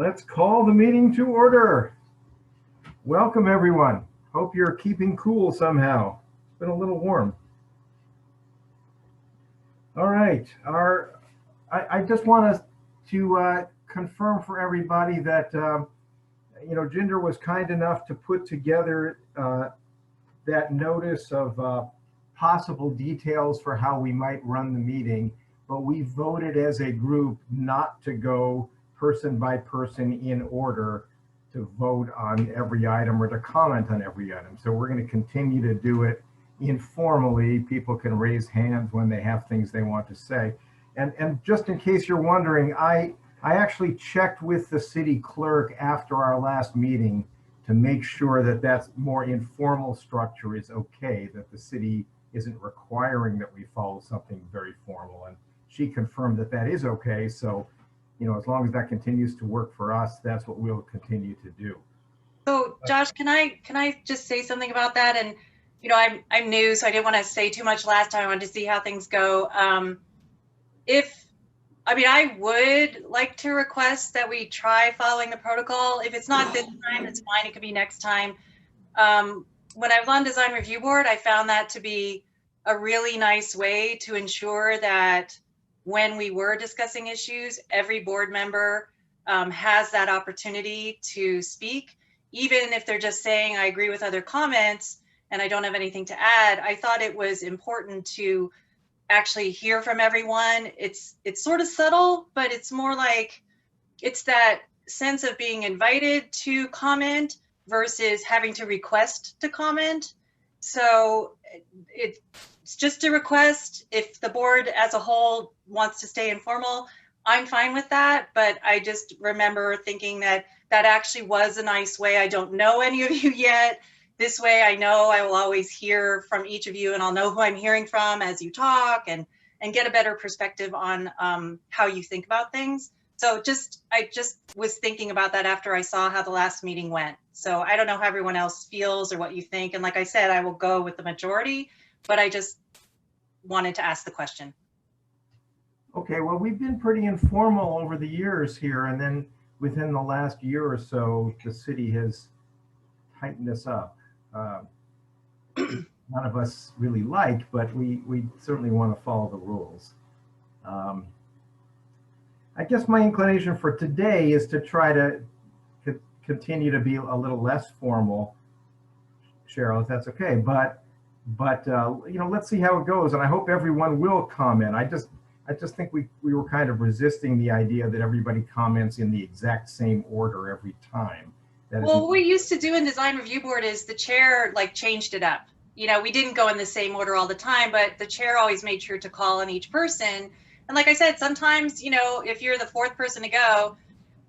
Let's call the meeting to order. Welcome, everyone. Hope you're keeping cool somehow. It's been a little warm. All right. I just want to confirm for everybody that Jinder was kind enough to put together that notice of possible details for how we might run the meeting, but we voted as a group not to go person by person in order to vote on every item or to comment on every item. So we're going to continue to do it informally. People can raise hands when they have things they want to say. And just in case you're wondering, I actually checked with the city clerk after our last meeting to make sure that that more informal structure is okay, that the city isn't requiring that we follow something very formal. And she confirmed that that is okay. So, as long as that continues to work for us, that's what we'll continue to do. So Josh, can I just say something about that? And, I'm new, so I didn't want to say too much last time. I wanted to see how things go. I would like to request that we try following the protocol. If it's not this time, it's fine. It could be next time. When I was on Design Review Board, I found that to be a really nice way to ensure that when we were discussing issues, every board member has that opportunity to speak, even if they're just saying, I agree with other comments and I don't have anything to add. I thought it was important to actually hear from everyone. It's sort of subtle, but it's more like it's that sense of being invited to comment versus having to request to comment. So it's just a request. If the board as a whole wants to stay informal, I'm fine with that. But I just remember thinking that that actually was a nice way. I don't know any of you yet. This way I know I will always hear from each of you and I'll know who I'm hearing from as you talk and get a better perspective on how you think about things. So I just was thinking about that after I saw how the last meeting went. So I don't know how everyone else feels or what you think. And like I said, I will go with the majority, but I just wanted to ask the question. Okay, well, we've been pretty informal over the years here. And then within the last year or so, the city has tightened us up. None of us really like, but we certainly want to follow the rules. I guess my inclination for today is to try to continue to be a little less formal, Cheryl, if that's okay. But let's see how it goes, and I hope everyone will comment. I just think we were kind of resisting the idea that everybody comments in the exact same order every time. Well, what we used to do in Design Review Board is the chair changed it up. We didn't go in the same order all the time, but the chair always made sure to call on each person. And like I said, sometimes, if you're the fourth person to go,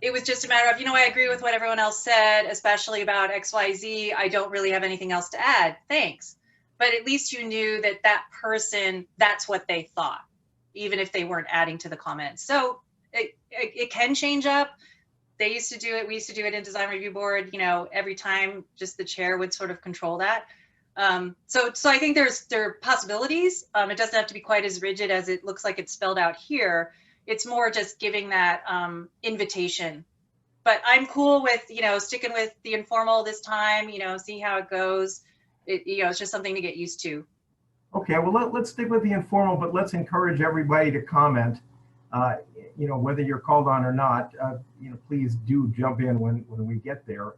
it was just a matter of, I agree with what everyone else said, especially about XYZ. I don't really have anything else to add. Thanks. But at least you knew that that person, that's what they thought, even if they weren't adding to the comments. So it can change up. They used to do it. We used to do it in Design Review Board, every time just the chair would sort of control that. So I think there are possibilities. It doesn't have to be quite as rigid as it looks like it's spelled out here. It's more just giving that invitation. But I'm cool with, sticking with the informal this time, see how it goes. It's just something to get used to. Okay, well, let's stick with the informal, but let's encourage everybody to comment. Whether you're called on or not, please do jump in when we get there,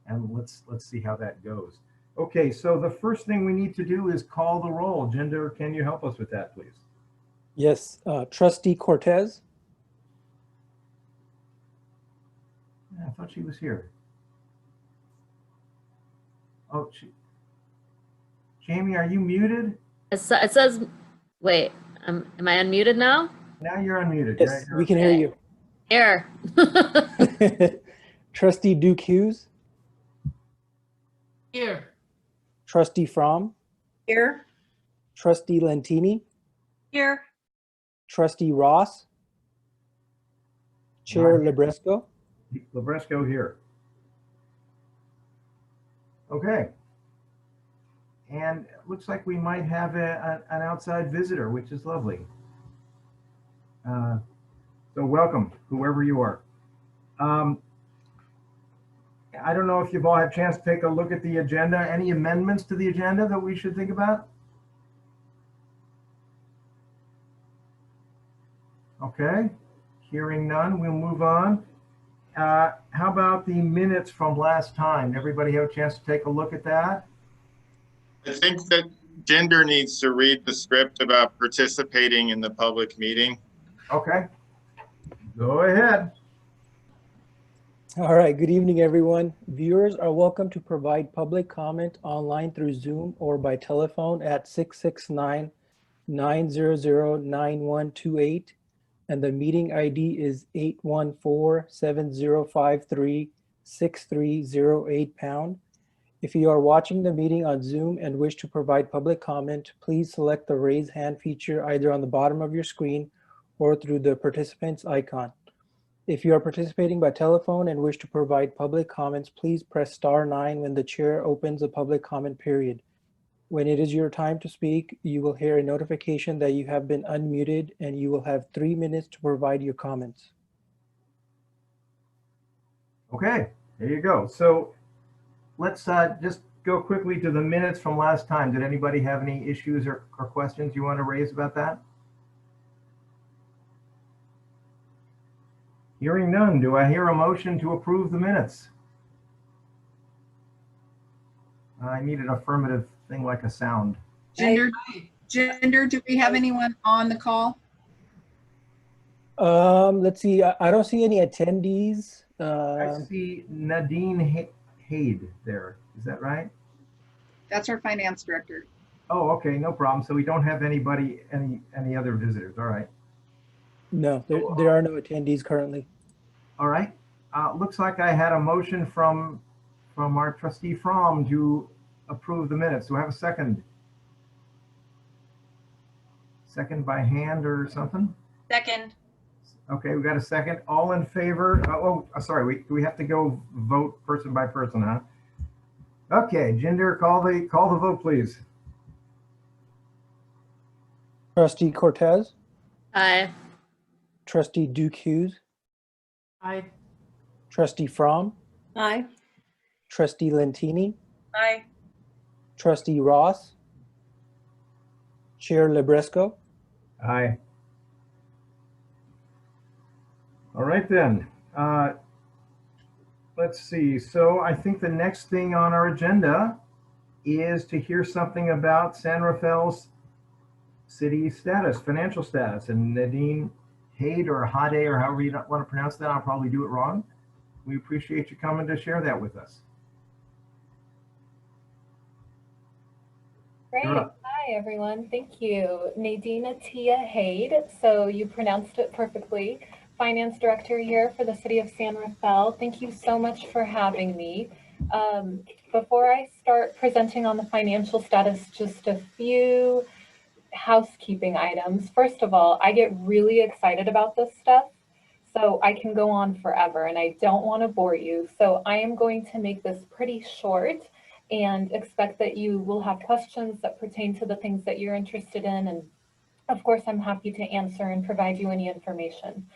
and let's see how that goes. Okay, so the first thing we need to do is call the roll. Jinder, can you help us with that, please? Yes, Trustee Cortez. I thought she was here. Oh, Jamie, are you muted? It says, wait, am I unmuted now? Now you're unmuted. Yes, we can hear you. Here. Trustee Duke Hughes. Here. Trustee Fromm. Here. Trustee Lentini. Here. Trustee Ross. Chair Libresco. Libresco here. Okay. And it looks like we might have an outside visitor, which is lovely. So welcome, whoever you are. I don't know if you've all had a chance to take a look at the agenda. Any amendments to the agenda that we should think about? Okay, hearing none, we'll move on. How about the minutes from last time? Everybody have a chance to take a look at that? I think that Gender needs to read the script about participating in the public meeting. Okay, go ahead. All right, good evening, everyone. Viewers are welcome to provide public comment online through Zoom or by telephone at 669-900-9128. And the meeting ID is 814-7053-6308#. If you are watching the meeting on Zoom and wish to provide public comment, please select the raise hand feature either on the bottom of your screen or through the participants icon. If you are participating by telephone and wish to provide public comments, please press *9 when the chair opens a public comment period. When it is your time to speak, you will hear a notification that you have been unmuted and you will have 3 minutes to provide your comments. Okay, there you go. So let's just go quickly to the minutes from last time. Did anybody have any issues or questions you want to raise about that? Hearing none, do I hear a motion to approve the minutes? I need an affirmative thing like a sound. Gender, do we have anyone on the call? Let's see, I don't see any attendees. I see Nadine Haid there. Is that right? That's our finance director. Oh, okay, no problem. So we don't have anybody, any other visitors. All right. No, there are no attendees currently. All right. Looks like I had a motion from our trustee Fromm to approve the minutes. Do I have a second? Second by hand or something? Second. Okay, we got a second. All in favor? Sorry. Do we have to go vote person by person, huh? Okay, Jinder, call the vote, please. Trustee Cortez, Aye. Trustee Duke Hughes, Aye. Trustee Fromm, Aye. Trustee Lentini, Aye. Trustee Ross, Chair Libresco. Aye. All right then. Let's see. So I think the next thing on our agenda is to hear something about San Rafael's city status, financial status. And Nadine Haid or Hade or however you want to pronounce that, I'll probably do it wrong. We appreciate you coming to share that with us. Great. Hi, everyone. Thank you. Nadine Atia Haid. So you pronounced it perfectly. Finance Director here for the City of San Rafael. Thank you so much for having me. Before I start presenting on the financial status, just a few housekeeping items. First of all, I get really excited about this stuff, so I can go on forever and I don't want to bore you. So I am going to make this pretty short and expect that you will have questions that pertain to the things that you're interested in. And of course, I'm happy to answer and provide you any information.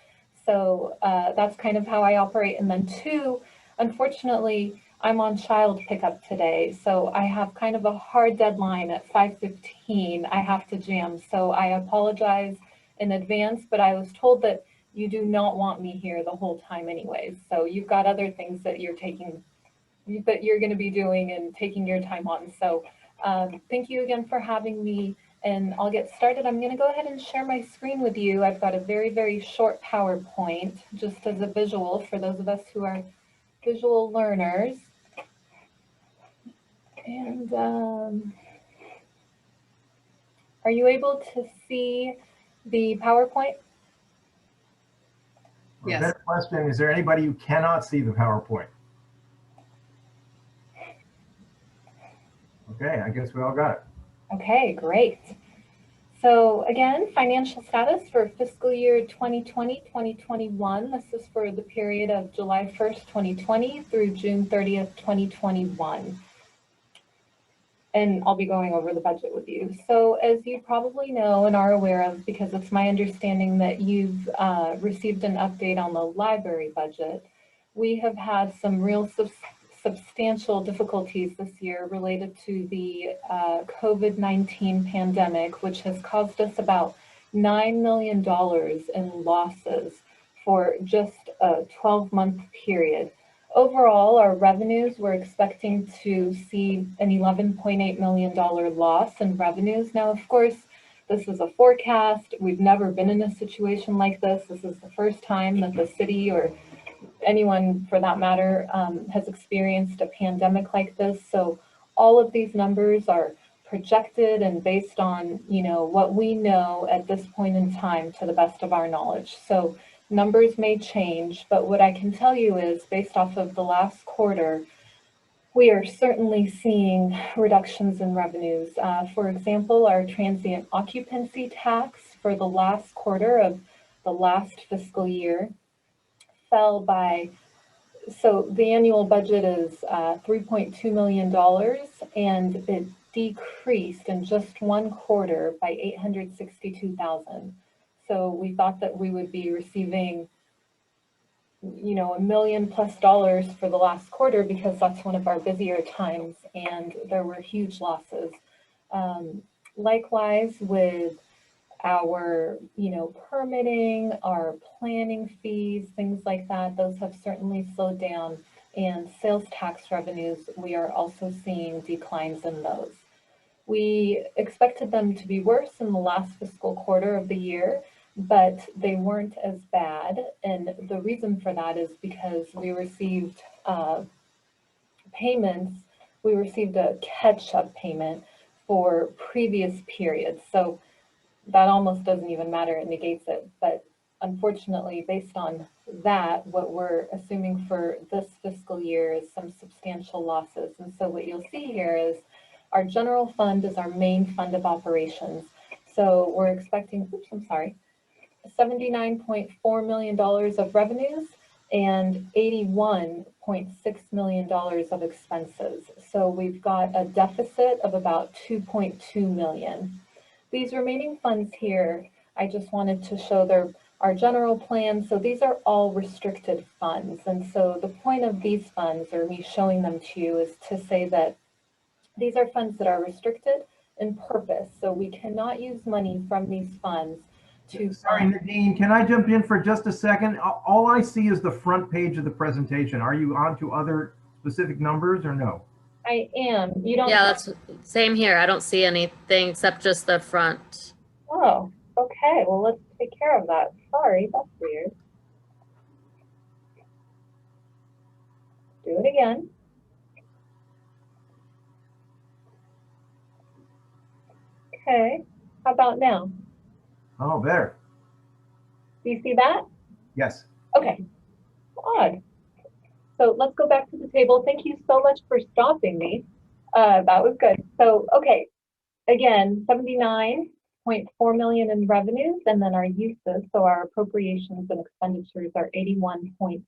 So that's kind of how I operate. And then two, unfortunately, I'm on child pickup today. So I have kind of a hard deadline at 5:15. I have to jam. So I apologize in advance, but I was told that you do not want me here the whole time anyways. So you've got other things that you're going to be doing and taking your time on. So thank you again for having me. And I'll get started. I'm going to go ahead and share my screen with you. I've got a very, very short PowerPoint just as a visual for those of us who are visual learners. And are you able to see the PowerPoint? Yes. Better question, is there anybody who cannot see the PowerPoint? Okay, I guess we all got it. Okay, great. So again, financial status for fiscal year 2020-2021. This is for the period of July 1st, 2020 through June 30th, 2021. And I'll be going over the budget with you. So as you probably know and are aware of, because it's my understanding that you've received an update on the library budget, we have had some real substantial difficulties this year related to the COVID-19 pandemic, which has caused us about $9 million in losses for just a 12-month period. Overall, our revenues, we're expecting to see an $11.8 million loss in revenues. Now, of course, this is a forecast. We've never been in a situation like this. This is the first time that the city, or anyone for that matter, has experienced a pandemic like this. So all of these numbers are projected and based on, what we know at this point in time to the best of our knowledge. So numbers may change, but what I can tell you is based off of the last quarter, we are certainly seeing reductions in revenues. For example, our transient occupancy tax for the last quarter of the last fiscal year fell by, so the annual budget is $3.2 million, and it decreased in just one quarter by $862,000. So we thought that we would be receiving $1 million+ for the last quarter because that's one of our busier times, and there were huge losses. Likewise with our, permitting, our planning fees, things like that, those have certainly slowed down. And sales tax revenues, we are also seeing declines in those. We expected them to be worse in the last fiscal quarter of the year, but they weren't as bad. And the reason for that is because we received payments, we received a catch-up payment for previous periods. So that almost doesn't even matter, it negates it. But unfortunately, based on that, what we're assuming for this fiscal year is some substantial losses. And so what you'll see here is our general fund is our main fund of operations. So we're expecting, $79.4 million of revenues and $81.6 million of expenses. So we've got a deficit of about $2.2 million. These remaining funds here, I just wanted to show our general plan. So these are all restricted funds. And so the point of these funds, or me showing them to you, is to say that these are funds that are restricted in purpose. So we cannot use money from these funds to— Sorry, Nadine, can I jump in for just a second? All I see is the front page of the presentation. Are you on to other specific numbers or no? I am. You don't— Yeah, that's same here. I don't see anything except just the front. Oh, okay. Well, let's take care of that. Sorry, that's weird. Do it again. Okay. How about now? Oh, better. Do you see that? Yes. Okay. Odd. So let's go back to the table. Thank you so much for stopping me. That was good. So, okay. Again, $79.4 million in revenues, and then our uses, so our appropriations and expenditures, are $81.6.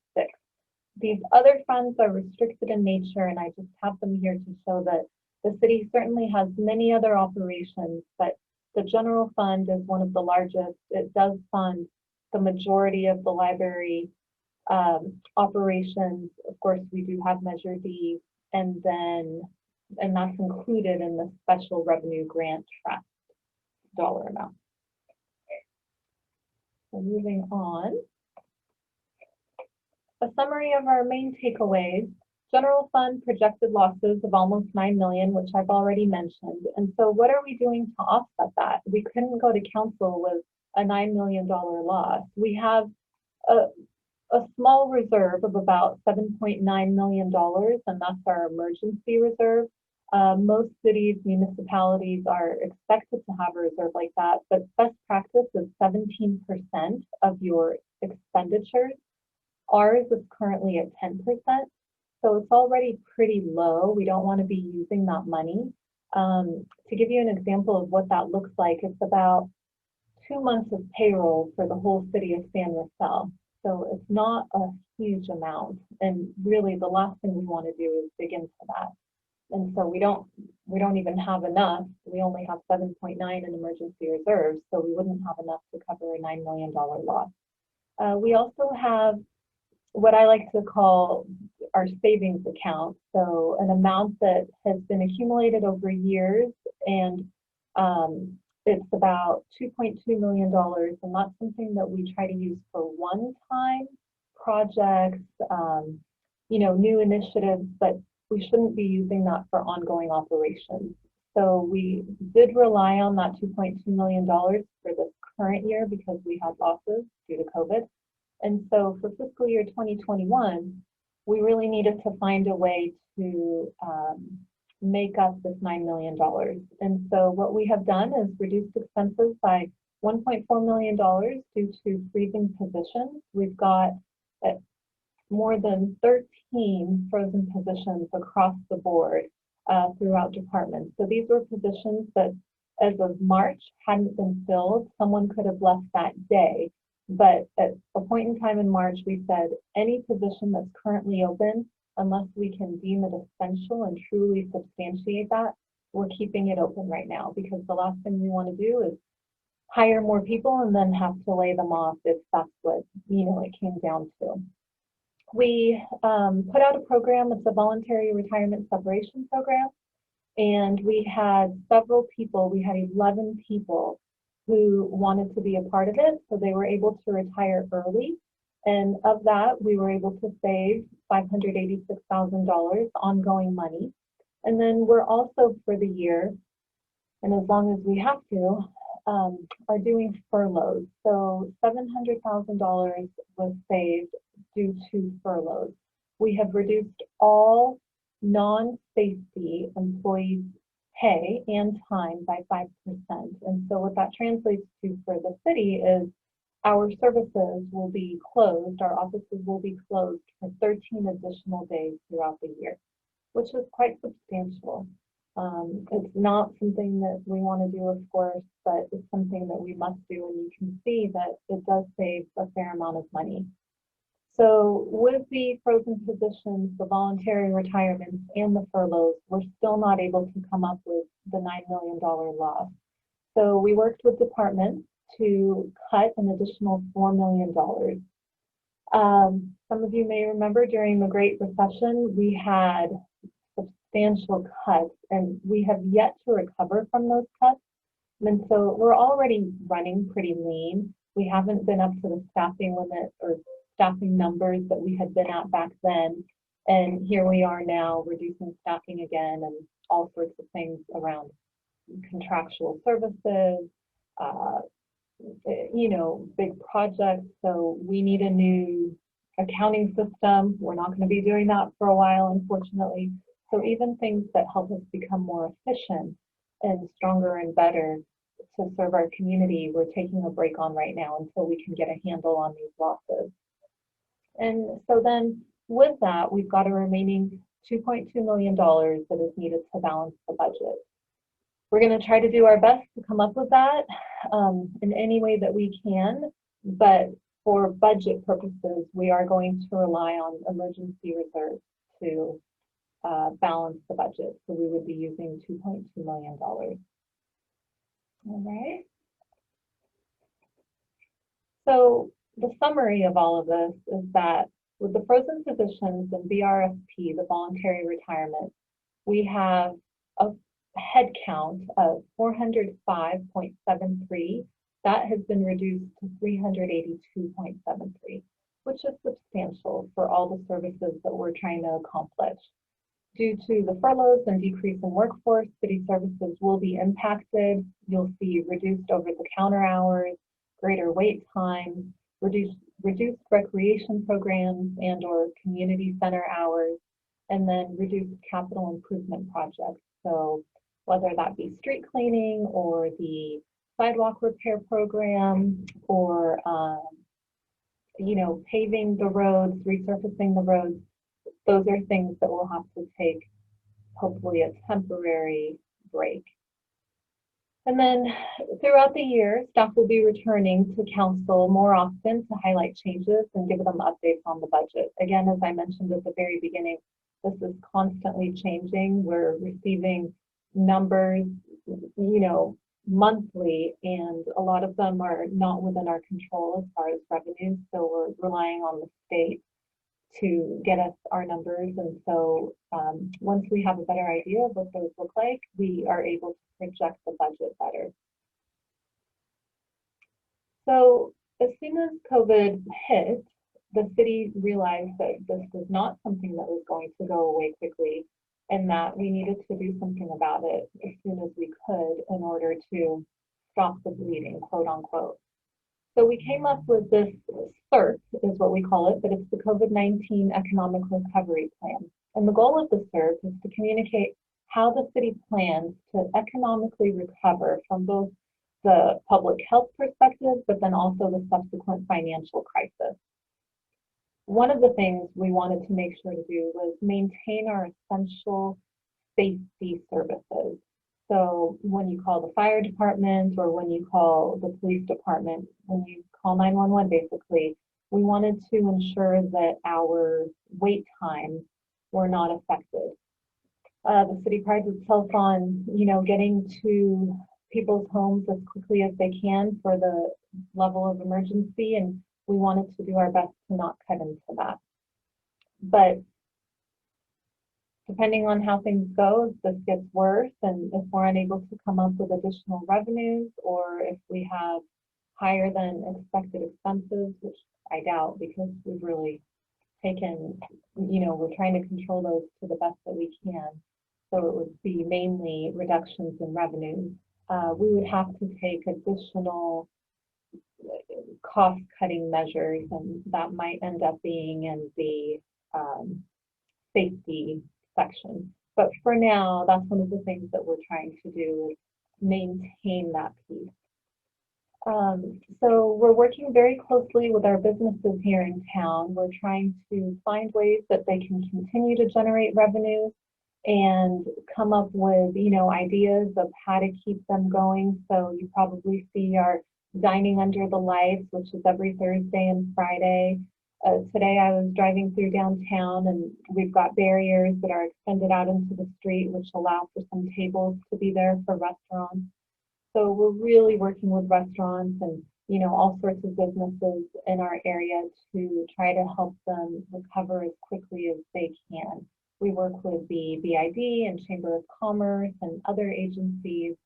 These other funds are restricted in nature, and I just have them here to show that the city certainly has many other operations, but the general fund is one of the largest. It does fund the majority of the library operations. Of course, we do have Measure D, and that's included in the special revenue grant trust dollar amount. So moving on. A summary of our main takeaways. General fund projected losses of almost $9 million, which I've already mentioned. And so what are we doing to offset that? We couldn't go to council with a $9 million loss. We have a small reserve of about $7.9 million, and that's our emergency reserve. Most cities, municipalities are expected to have a reserve like that, but best practice is 17% of your expenditures. Ours is currently at 10%, so it's already pretty low. We don't want to be using that money. To give you an example of what that looks like, it's about 2 months of payroll for the whole city of San Rafael. So it's not a huge amount, and really the last thing we want to do is dig into that. And so we don't even have enough. We only have 7.9 in emergency reserves, so we wouldn't have enough to cover a $9 million loss. We also have what I like to call our savings account. So an amount that has been accumulated over years, and it's about $2.2 million. And that's something that we try to use for one-time projects, new initiatives, but we shouldn't be using that for ongoing operations. So we did rely on that $2.2 million for this current year because we had losses due to COVID. And so for fiscal year 2021, we really needed to find a way to make up this $9 million. And so what we have done is reduced expenses by $1.4 million due to freezing positions. We've got more than 13 frozen positions across the board throughout departments. So these were positions that as of March hadn't been filled. Someone could have left that day. But at a point in time in March, we said any position that's currently open, unless we can deem it essential and truly substantiate that, we're keeping it open right now, because the last thing we want to do is hire more people and then have to lay them off if that's what it came down to. We put out a program. It's a voluntary retirement separation program, and we had several people. We had 11 people who wanted to be a part of it, so they were able to retire early. And of that, we were able to save $586,000 ongoing money. And then we're also, for the year, and as long as we have to, are doing furloughs. So $700,000 was saved due to furloughs. We have reduced all non-safety employees' pay and time by 5%. And so what that translates to for the city is our services will be closed, our offices will be closed for 13 additional days throughout the year, which is quite substantial. It's not something that we want to do, of course, but it's something that we must do, and you can see that it does save a fair amount of money. So with the frozen positions, the voluntary retirements, and the furloughs, we're still not able to come up with the $9 million loss. So we worked with departments to cut an additional $4 million. Some of you may remember during the Great Recession, we had substantial cuts, and we have yet to recover from those cuts. And so we're already running pretty lean. We haven't been up to the staffing limit or staffing numbers that we had been at back then. And here we are now reducing staffing again, and all sorts of things around contractual services, big projects. So we need a new accounting system. We're not going to be doing that for a while, unfortunately. So even things that help us become more efficient and stronger and better to serve our community, we're taking a break on right now until we can get a handle on these losses. And so then with that, we've got a remaining $2.2 million that is needed to balance the budget. We're going to try to do our best to come up with that in any way that we can, but for budget purposes, we are going to rely on emergency reserves to balance the budget. So we would be using $2.2 million. All right. So the summary of all of this is that with the frozen positions and VRFP, the voluntary retirement, we have a head count of 405.73. That has been reduced to 382.73, which is substantial for all the services that we're trying to accomplish. Due to the furloughs and decrease in workforce, city services will be impacted. You'll see reduced over-the-counter hours, greater wait times, reduced recreation programs and or community center hours, and then reduced capital improvement projects. So whether that be street cleaning or the sidewalk repair program or paving the roads, resurfacing the roads, those are things that we'll have to take hopefully a temporary break. And then throughout the year, staff will be returning to council more often to highlight changes and give them updates on the budget. Again, as I mentioned at the very beginning, this is constantly changing. We're receiving numbers, monthly, and a lot of them are not within our control as far as revenue. So we're relying on the state to get us our numbers. And so once we have a better idea of what those look like, we are able to project the budget better. So as soon as COVID hit, the city realized that this was not something that was going to go away quickly, and that we needed to do something about it as soon as we could in order to stop the bleeding, quote unquote. So we came up with this CERP, is what we call it, but it's the COVID-19 Economic Recovery Plan. And the goal of the CERP is to communicate how the city plans to economically recover from both the public health perspective, but then also the subsequent financial crisis. One of the things we wanted to make sure to do was maintain our essential safety services. So when you call the fire department or when you call the police department, when you call 911, basically, we wanted to ensure that our wait times were not affected. The city prides itself on, getting to people's homes as quickly as they can for the level of emergency, and we wanted to do our best to not cut into that. But depending on how things go, if this gets worse and if we're unable to come up with additional revenues, or if we have higher than expected expenses, which I doubt because we've really taken, we're trying to control those to the best that we can. So it would be mainly reductions in revenues. We would have to take additional cost-cutting measures, and that might end up being in the safety section. But for now, that's one of the things that we're trying to do is maintain that piece. So we're working very closely with our businesses here in town. We're trying to find ways that they can continue to generate revenue and come up with, ideas of how to keep them going. So you probably see our Dining Under the Lights, which is every Thursday and Friday. Today I was driving through downtown, and we've got barriers that are extended out into the street, which allow for some tables to be there for restaurants. So we're really working with restaurants and, all sorts of businesses in our area to try to help them recover as quickly as they can. We work with the BID and Chamber of Commerce and other agencies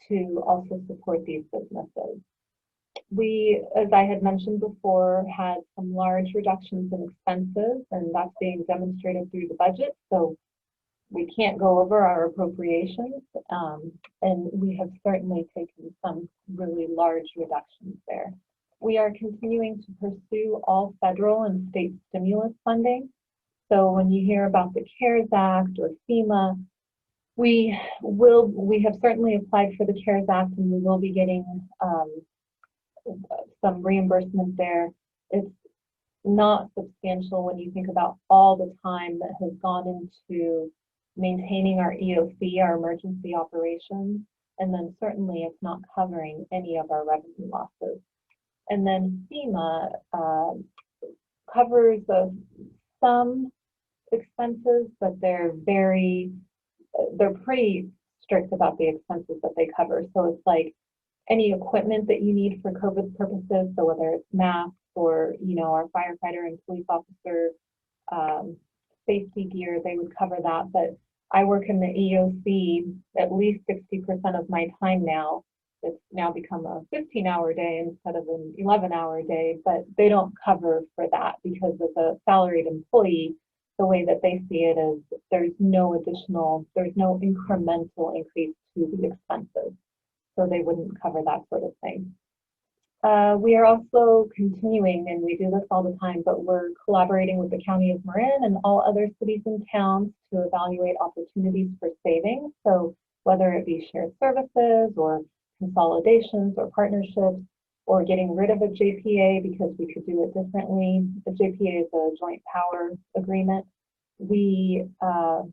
to also support these businesses. We, as I had mentioned before, had some large reductions in expenses, and that's being demonstrated through the budget. So we can't go over our appropriations, and we have certainly taken some really large reductions there. We are continuing to pursue all federal and state stimulus funding. So when you hear about the CARES Act or FEMA, we have certainly applied for the CARES Act, and we will be getting some reimbursement there. It's not substantial when you think about all the time that has gone into maintaining our EOC, our emergency operations, and then certainly it's not covering any of our revenue losses. And then FEMA covers some expenses, but they're pretty strict about the expenses that they cover. So it's like any equipment that you need for COVID purposes, so whether it's masks or, our firefighter and police officer safety gear, they would cover that. But I work in the EOC at least 60% of my time now. It's now become a 15-hour day instead of an 11-hour day, but they don't cover for that because as a salaried employee, the way that they see it is there's no incremental increase to the expenses. So they wouldn't cover that sort of thing. We are also continuing, and we do this all the time, but we're collaborating with the County of Marin and all other cities and towns to evaluate opportunities for savings. So whether it be shared services or consolidations or partnerships or getting rid of a JPA because we could do it differently. The JPA is a joint power agreement. We are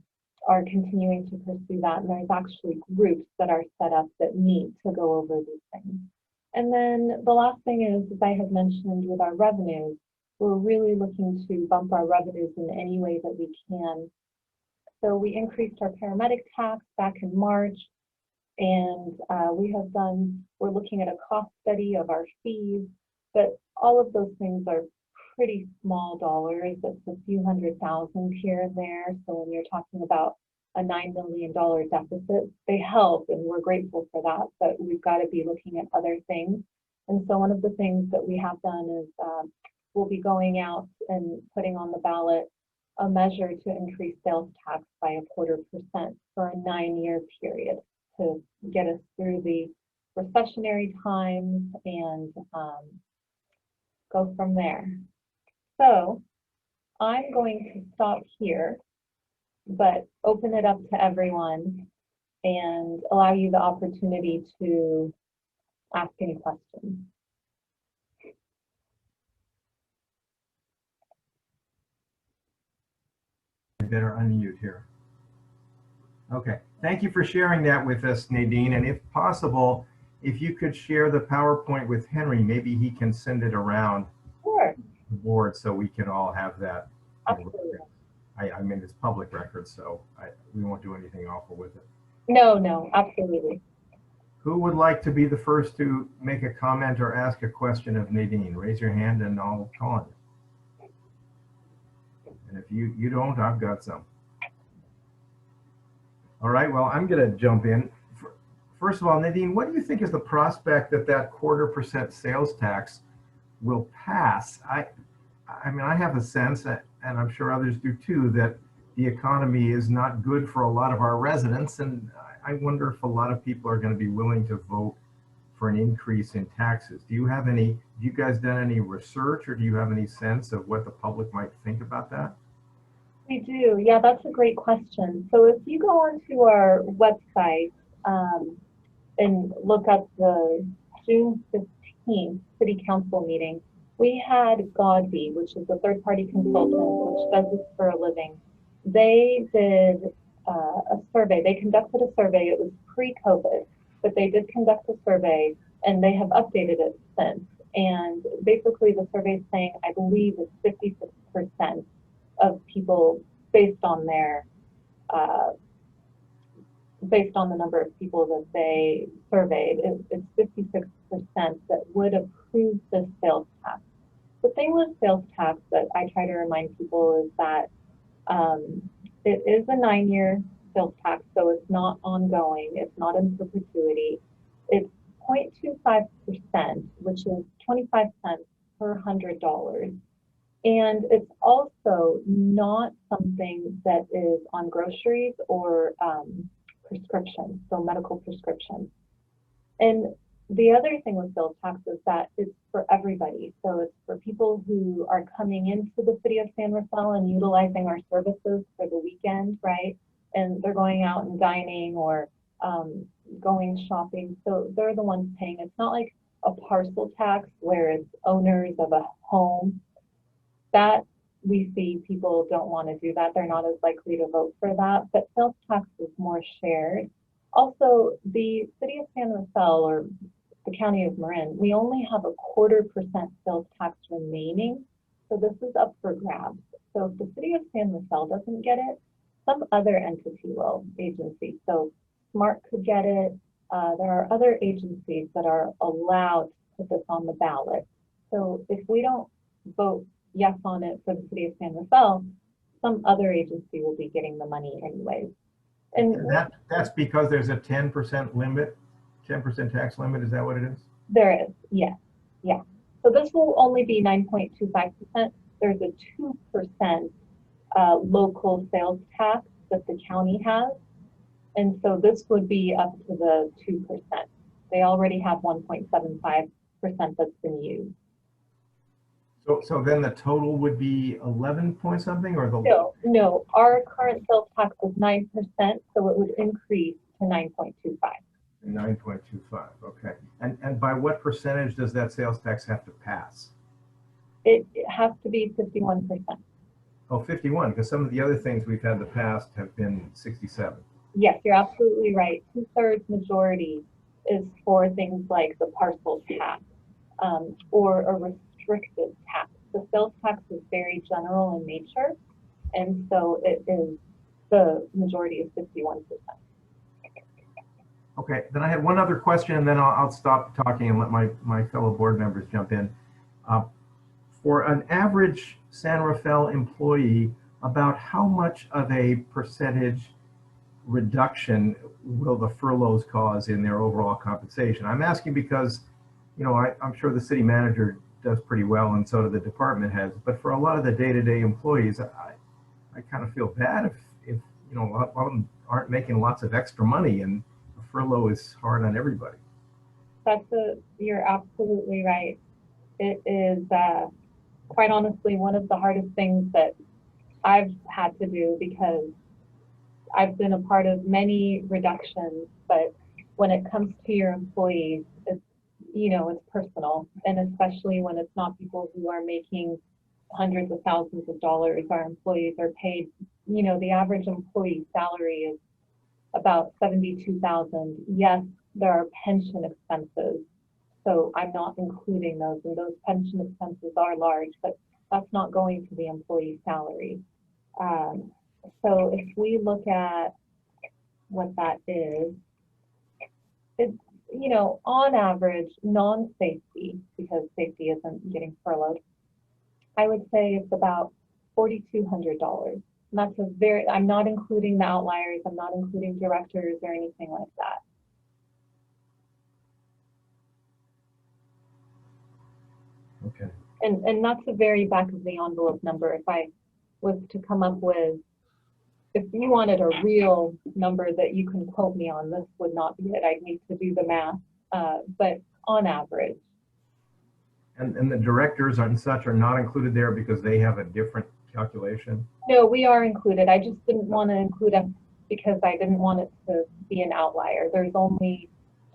continuing to pursue that, and there's actually groups that are set up that meet to go over these things. And then the last thing is, as I have mentioned with our revenues, we're really looking to bump our revenues in any way that we can. So we increased our paramedic tax back in March, and we're looking at a cost study of our fees, but all of those things are pretty small dollars. It's a few $100,000 here and there. So when you're talking about a $9 million deficit, they help, and we're grateful for that, but we've got to be looking at other things. And so one of the things that we have done is we'll be going out and putting on the ballot a measure to increase sales tax by 0.25% for a 9-year period to get us through the recessionary times and go from there. So I'm going to stop here, but open it up to everyone and allow you the opportunity to ask any questions. I better unmute here. Okay, thank you for sharing that with us, Nadine. And if possible, if you could share the PowerPoint with Henry, maybe he can send it around Sure. the board so we can all have that. Absolutely. I mean, it's public record, so we won't do anything awful with it. No, absolutely. Who would like to be the first to make a comment or ask a question of Nadine? Raise your hand and I'll call on you. And if you don't, I've got some. All right, well, I'm going to jump in. First of all, Nadine, what do you think is the prospect that 0.25% sales tax will pass? I mean, I have a sense, and I'm sure others do too, that the economy is not good for a lot of our residents, and I wonder if a lot of people are going to be willing to vote for an increase in taxes. Have you guys done any research, or do you have any sense of what the public might think about that? We do. Yeah, that's a great question. So if you go onto our website and look at the June 15th City Council meeting, we had Godby, which is a third-party consultant, which does this for a living. They did a survey. They conducted a survey. It was pre-COVID, but they did conduct a survey, and they have updated it since. And basically, the survey is saying, I believe it's 56% of people, based on their based on the number of people that they surveyed, it's 56% that would approve this sales tax. The thing with sales tax that I try to remind people is that it is a 9-year sales tax, so it's not ongoing, it's not in perpetuity. It's 0.25%, which is 25 cents per $100. And it's also not something that is on groceries or prescriptions, so medical prescriptions. And the other thing with sales tax is that it's for everybody. So it's for people who are coming into the city of San Rafael and utilizing our services for the weekend, right? And they're going out and dining or going shopping. So they're the ones paying. It's not like a parcel tax where it's owners of a home. That we see people don't want to do that. They're not as likely to vote for that, but sales tax is more shared. Also, the city of San Rafael or the county of Marin, we only have a 0.25% sales tax remaining. So this is up for grabs. So if the city of San Rafael doesn't get it, some other entity will, agency. So SMART could get it. There are other agencies that are allowed to put this on the ballot. So if we don't vote yes on it for the city of San Rafael, some other agency will be getting the money anyways. And that's because there's a 10% limit, 10% tax limit. Is that what it is? There is, yes, yeah. So this will only be 9.25%. There's a 2% local sales tax that the county has. And so this would be up to the 2%. They already have 1.75% that's been used. So then the total would be 11 point something, or the No, our current sales tax is 9%, so it would increase to 9.25. 9.25. Okay. And by what percentage does that sales tax have to pass? It has to be 51%. Oh, 51, because some of the other things we've had in the past have been 67. Yes, you're absolutely right. 2/3 majority is for things like the parcel tax or a restricted tax. The sales tax is very general in nature, and so it is, the majority is 51%. Okay, then I had one other question, and then I'll stop talking and let my fellow board members jump in. for an average San Rafael employee, about how much of a percentage reduction will the furloughs cause in their overall compensation? I'm asking because, I'm sure the city manager does pretty well, and so do the department heads. But for a lot of the day-to-day employees, I kind of feel bad if a lot of them aren't making lots of extra money, and a furlough is hard on everybody. You're absolutely right. It is quite honestly one of the hardest things that I've had to do, because I've been a part of many reductions, but when it comes to your employees, it's personal, and especially when it's not people who are making hundreds of thousands of dollars. Our employees are paid, the average employee salary is about $72,000. Yes, there are pension expenses, so I'm not including those, and those pension expenses are large, but that's not going to the employee salary. So if we look at what that is, it's, on average, non-safety, because safety isn't getting furloughed, I would say it's about $4,200. That's I'm not including the outliers, I'm not including directors or anything like that. Okay. And that's a very back of the envelope number. If I was to come up with, if you wanted a real number that you can quote me on, this would not be it. I'd need to do the math, but on average. And the directors and such are not included there because they have a different calculation? No, we are included. I just didn't want to include them because I didn't want it to be an outlier. There's only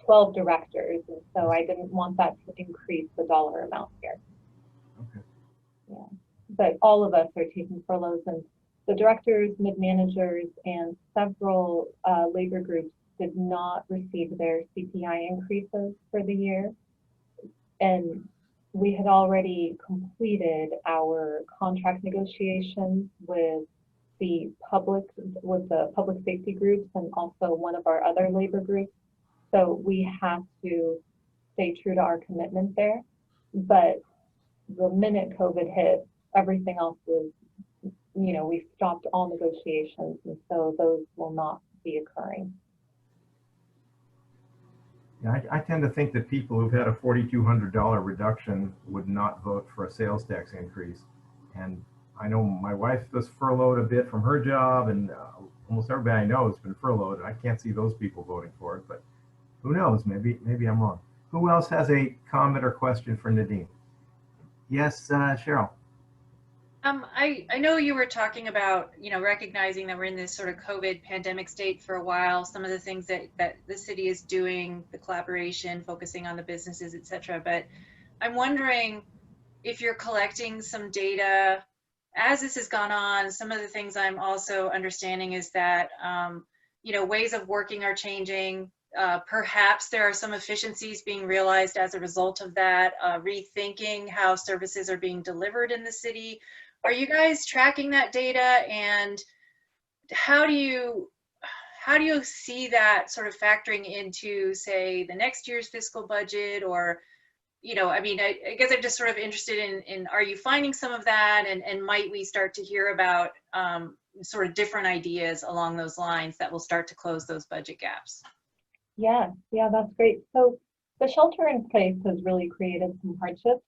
12 directors, and so I didn't want that to increase the dollar amount here. Okay. Yeah, but all of us are taking furloughs, and the directors, mid-managers, and several labor groups did not receive their CPI increases for the year. And we had already completed our contract negotiations with the public safety groups and also one of our other labor groups. So we have to stay true to our commitment there. But the minute COVID hit, everything else was, we stopped all negotiations, and so those will not be occurring. Yeah, I tend to think that people who've had a $4,200 reduction would not vote for a sales tax increase. And I know my wife was furloughed a bit from her job, and almost everybody I know has been furloughed. I can't see those people voting for it, but who knows? Maybe I'm wrong. Who else has a comment or question for Nadine? Yes, Cheryl. I know you were talking about, recognizing that we're in this sort of COVID pandemic state for a while, some of the things that the city is doing, the collaboration, focusing on the businesses, et cetera. But I'm wondering if you're collecting some data as this has gone on. Some of the things I'm also understanding is that, ways of working are changing. Perhaps there are some efficiencies being realized as a result of that, rethinking how services are being delivered in the city. Are you guys tracking that data, and how do you see that sort of factoring into, say, the next year's fiscal budget? Or, I guess I'm just sort of interested in are you finding some of that, and might we start to hear about sort of different ideas along those lines that will start to close those budget gaps? Yeah, that's great. So the shelter in place has really created some hardships,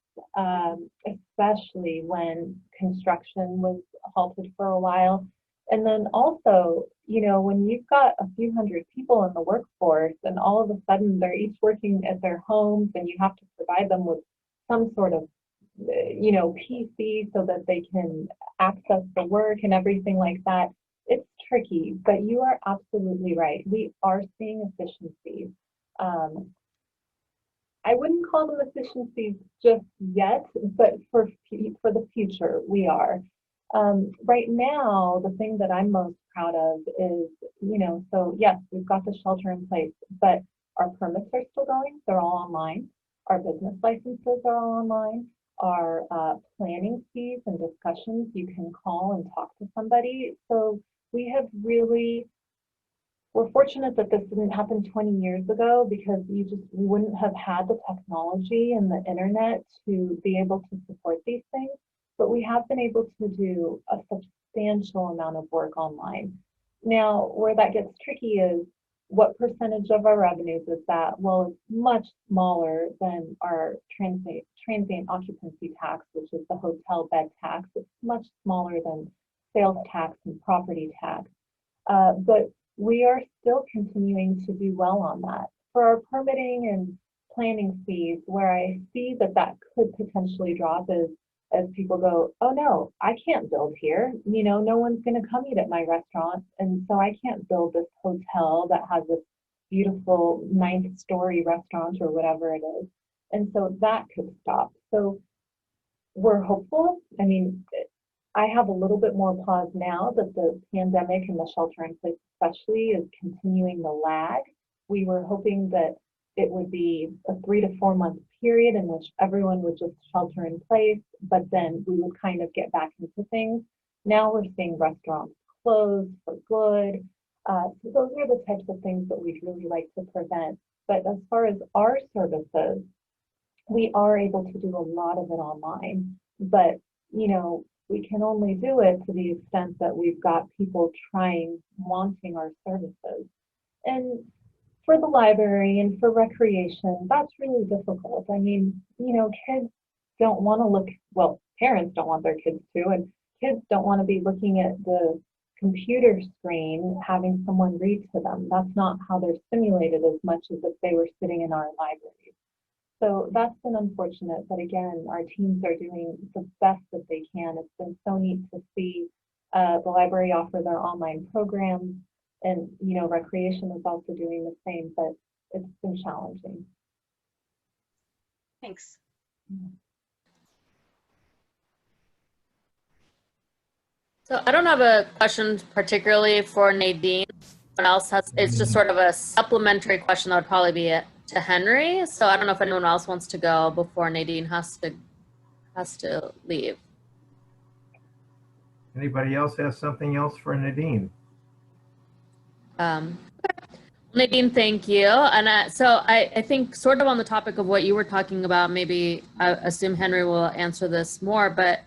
especially when construction was halted for a while. And then also, when you've got a few hundred people in the workforce and all of a sudden they're each working at their homes, and you have to provide them with some sort of, PC so that they can access the work and everything like that. It's tricky, but you are absolutely right. We are seeing efficiencies. I wouldn't call them efficiencies just yet, but for the future, we are. Right now, the thing that I'm most proud of is, so yes, we've got the shelter in place, but our permits are still going. They're all online. Our business licenses are all online. Our planning fees and discussions, you can call and talk to somebody. So we have really we're fortunate that this didn't happen 20 years ago because you wouldn't have had the technology and the internet to be able to support these things. But we have been able to do a substantial amount of work online. Now, where that gets tricky is what percentage of our revenues is that? Well, it's much smaller than our transient occupancy tax, which is the hotel bed tax. It's much smaller than sales tax and property tax. But we are still continuing to do well on that. For our permitting and planning fees, where I see that that could potentially drop is as people go, oh no, I can't build here. You know, no one's going to come eat at my restaurant. And so I can't build this hotel that has this beautiful 9th-story restaurant or whatever it is. And so that could stop. So we're hopeful. I mean, I have a little bit more pause now that the pandemic and the shelter in place especially is continuing the lag. We were hoping that it would be a 3 to 4 month period in which everyone would just shelter in place, but then we would kind of get back into things. Now we're seeing restaurants close for good. So those are the types of things that we'd really like to prevent. But as far as our services, we are able to do a lot of it online, but you know, we can only do it to the extent that we've got people wanting our services. And for the library and for recreation, that's really difficult. I mean, you know, kids don't want to look, well, parents don't want their kids to, and kids don't want to be looking at the computer screen having someone read to them. That's not how they're stimulated as much as if they were sitting in our libraries. So that's been unfortunate, but again, our teams are doing the best that they can. It's been so neat to see the library offer their online programs, and you know, recreation is also doing the same, but it's been challenging. Thanks. So I don't have a question particularly for Nadine. Someone else has, it's just sort of a supplementary question that would probably be to Henry. So I don't know if anyone else wants to go before Nadine has to leave. Anybody else has something else for Nadine? Nadine, thank you. And so I think sort of on the topic of what you were talking about, maybe I assume Henry will answer this more, but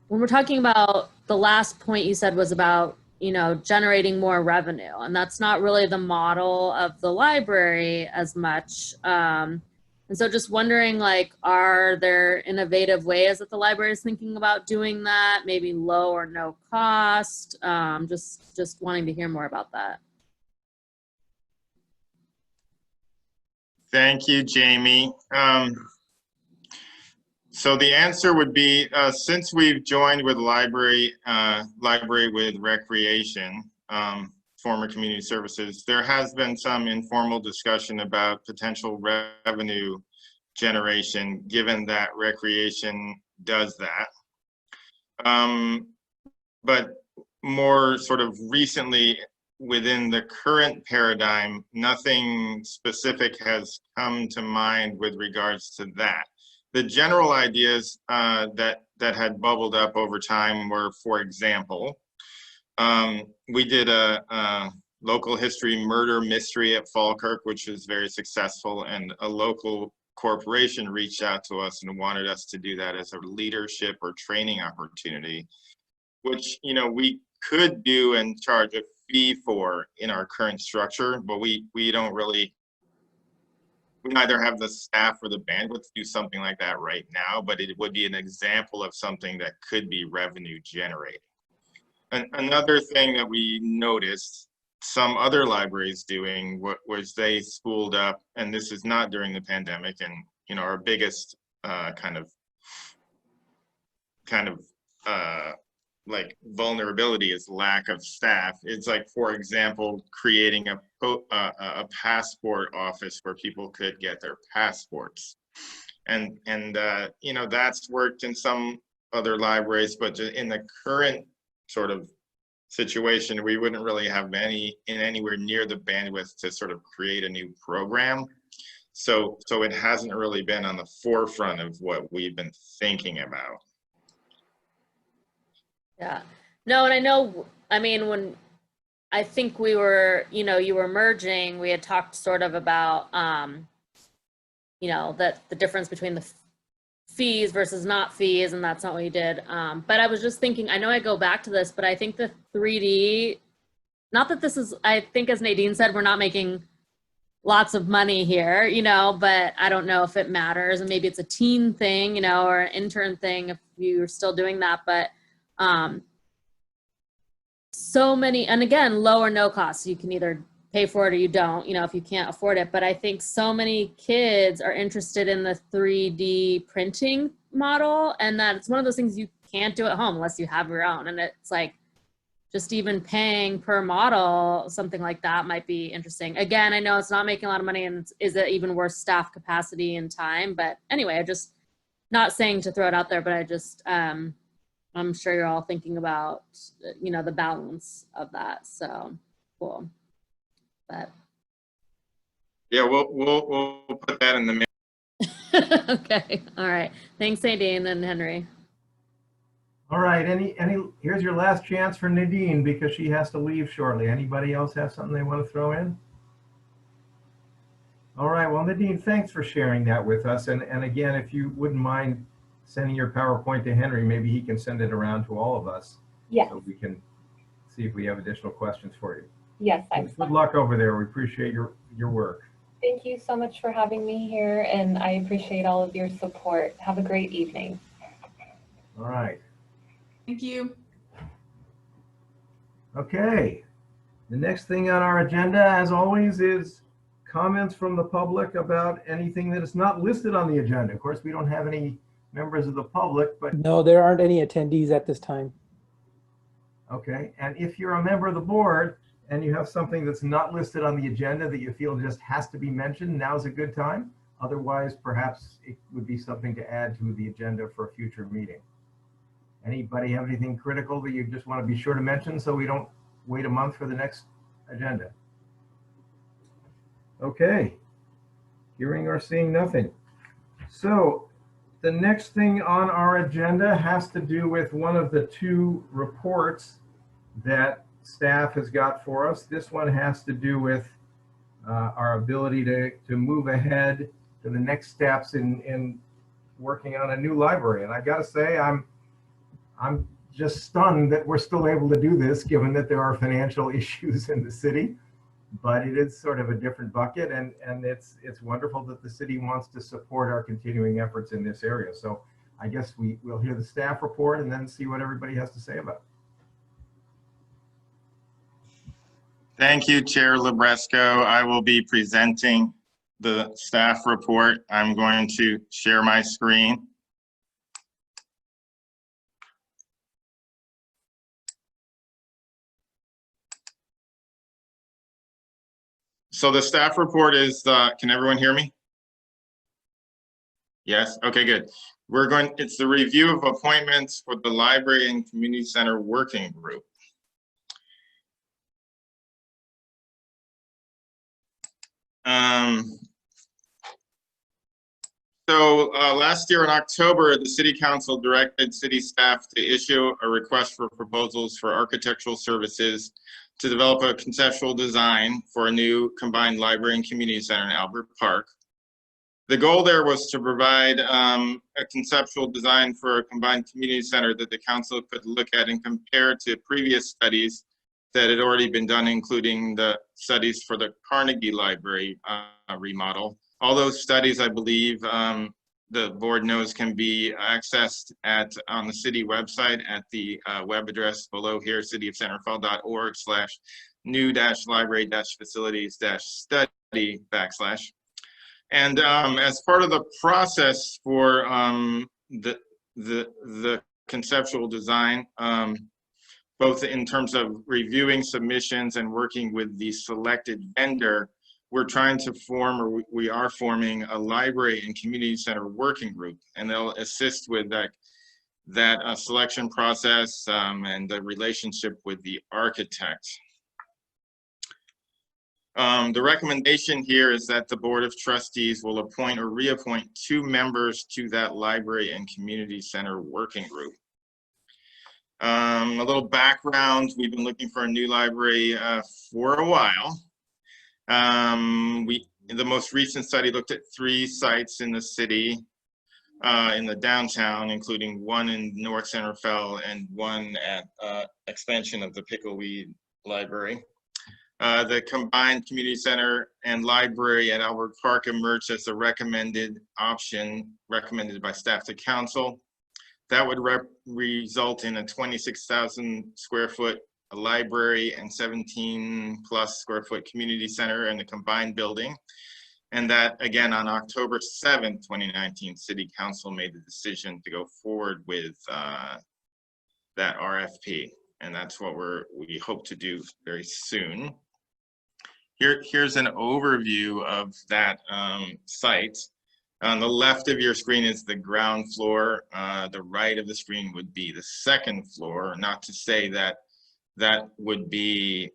when we're talking about the last point you said was about, you know, generating more revenue, and that's not really the model of the library as much. And so just wondering, like, are there innovative ways that the library is thinking about doing that? Maybe low or no cost? Just wanting to hear more about that. Thank you, Jamie. So the answer would be, since we've joined with Library with Recreation, former Community Services, there has been some informal discussion about potential revenue generation, given that Recreation does that. But more sort of recently, within the current paradigm, nothing specific has come to mind with regards to that. The general ideas that had bubbled up over time were, for example, we did a local history murder mystery at Falkirk, which was very successful, and a local corporation reached out to us and wanted us to do that as a leadership or training opportunity, which, you know, we could do and charge a fee for in our current structure, but we don't really, we neither have the staff or the bandwidth to do something like that right now, but it would be an example of something that could be revenue generating. And another thing that we noticed some other libraries doing was they spooled up, and this is not during the pandemic, and you know, our biggest kind of like vulnerability is lack of staff. It's like, for example, creating a passport office where people could get their passports, and you know, that's worked in some other libraries, but in the current sort of situation, we wouldn't really have anywhere near the bandwidth to sort of create a new program. So it hasn't really been on the forefront of what we've been thinking about. Yeah, no, and I know, I mean, when I think we were, you were merging, we had talked sort of about, that the difference between the fees versus not fees, and that's not what you did. But I was just thinking, I know I go back to this, but I think the 3D, not that this is, I think as Nadine said, we're not making lots of money here, but I don't know if it matters, and maybe it's a teen thing, or an intern thing if you're still doing that, but so many, and again, low or no cost. You can either pay for it or you don't, if you can't afford it. But I think so many kids are interested in the 3D printing model, and that it's one of those things you can't do at home unless you have your own. And it's like, just even paying per model, something like that might be interesting. Again, I know it's not making a lot of money, and is it even worth staff capacity and time? But anyway, I just, not saying to throw it out there, but I just, I'm sure you're all thinking about, the balance of that. So cool. But Yeah, we'll put that in the mail. okay. All right. Thanks, Nadine and Henry. All right, here's your last chance for Nadine because she has to leave shortly. Anybody else have something they want to throw in? All right, well, Nadine, thanks for sharing that with us. And again, if you wouldn't mind sending your PowerPoint to Henry, maybe he can send it around to all of us. Yes. So we can see if we have additional questions for you. Yes. Good luck over there. We appreciate your work. Thank you so much for having me here, and I appreciate all of your support. Have a great evening. All right. Thank you. Okay. The next thing on our agenda, as always, is comments from the public about anything that is not listed on the agenda. Of course, we don't have any members of the public, but No, there aren't any attendees at this time. okay. And if you're a member of the board and you have something that's not listed on the agenda that you feel just has to be mentioned, now's a good time. Otherwise, perhaps it would be something to add to the agenda for a future meeting. Anybody have anything critical that you just want to be sure to mention so we don't wait a month for the next agenda? Okay. Hearing or seeing nothing. So the next thing on our agenda has to do with one of the two reports that staff has got for us. This one has to do with our ability to move ahead to the next steps in working on a new library. And I got to say, I'm just stunned that we're still able to do this, given that there are financial issues in the city. But it is sort of a different bucket, and it's wonderful that the city wants to support our continuing efforts in this area. So I guess we'll hear the staff report and then see what everybody has to say about it. Thank you, Chair Libresco. I will be presenting the staff report. I'm going to share my screen. So the staff report is, can everyone hear me? Yes, okay, good. It's the review of appointments for the Library and Community Center Working Group. Last year in October, the City Council directed city staff to issue a request for proposals for architectural services to develop a conceptual design for a new combined library and community center in Albert Park. The goal there was to provide a conceptual design for a combined community center that the council could look at and compare to previous studies that had already been done, including the studies for the Carnegie Library remodel. All those studies, I believe, the board knows can be accessed on the city website at the web address below here, cityofcenterfall.org/new-library-facilities-study/. And as part of the process for the conceptual design, both in terms of reviewing submissions and working with the selected vendor, we're trying to form, or we are forming, a library and community center working group, and they'll assist with that selection process and the relationship with the architect. The recommendation here is that the Board of Trustees will appoint or reappoint 2 members to that library and community center working group. A little background, we've been looking for a new library for a while. The most recent study looked at 3 sites in the city, in the downtown, including one in North Santa Fe and one at expansion of the CITYWIDE library. The combined community center and library at Albert Park emerged as a recommended option, recommended by staff to council. That would result in a 26,000 square foot library and 17 plus square foot community center in the combined building. And that, again, on October 7th, 2019, City Council made the decision to go forward with that RFP. And that's what we hope to do very soon. Here's an overview of that site. On the left of your screen is the ground floor. The right of the screen would be the second floor. Not to say that that would be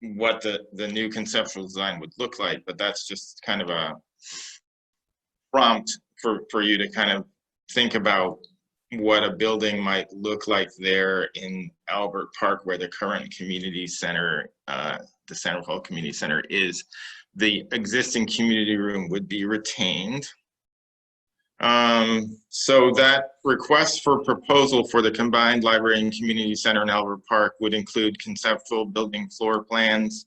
what the new conceptual design would look like, but that's just kind of a prompt for you to kind of think about what a building might look like there in Albert Park, where the current community center, the Santa Fe Community Center is. The existing community room would be retained. So that request for proposal for the combined library and community center in Albert Park would include conceptual building floor plans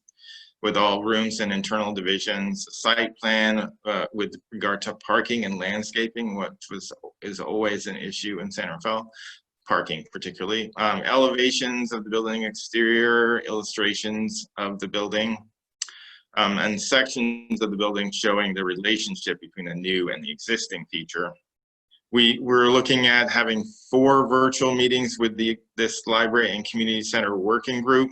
with all rooms and internal divisions, site plan with regard to parking and landscaping, which is always an issue in Santa Fe, parking particularly, elevations of the building exterior, illustrations of the building, and sections of the building showing the relationship between the new and the existing feature. We're looking at having 4 virtual meetings with this library and community center working group.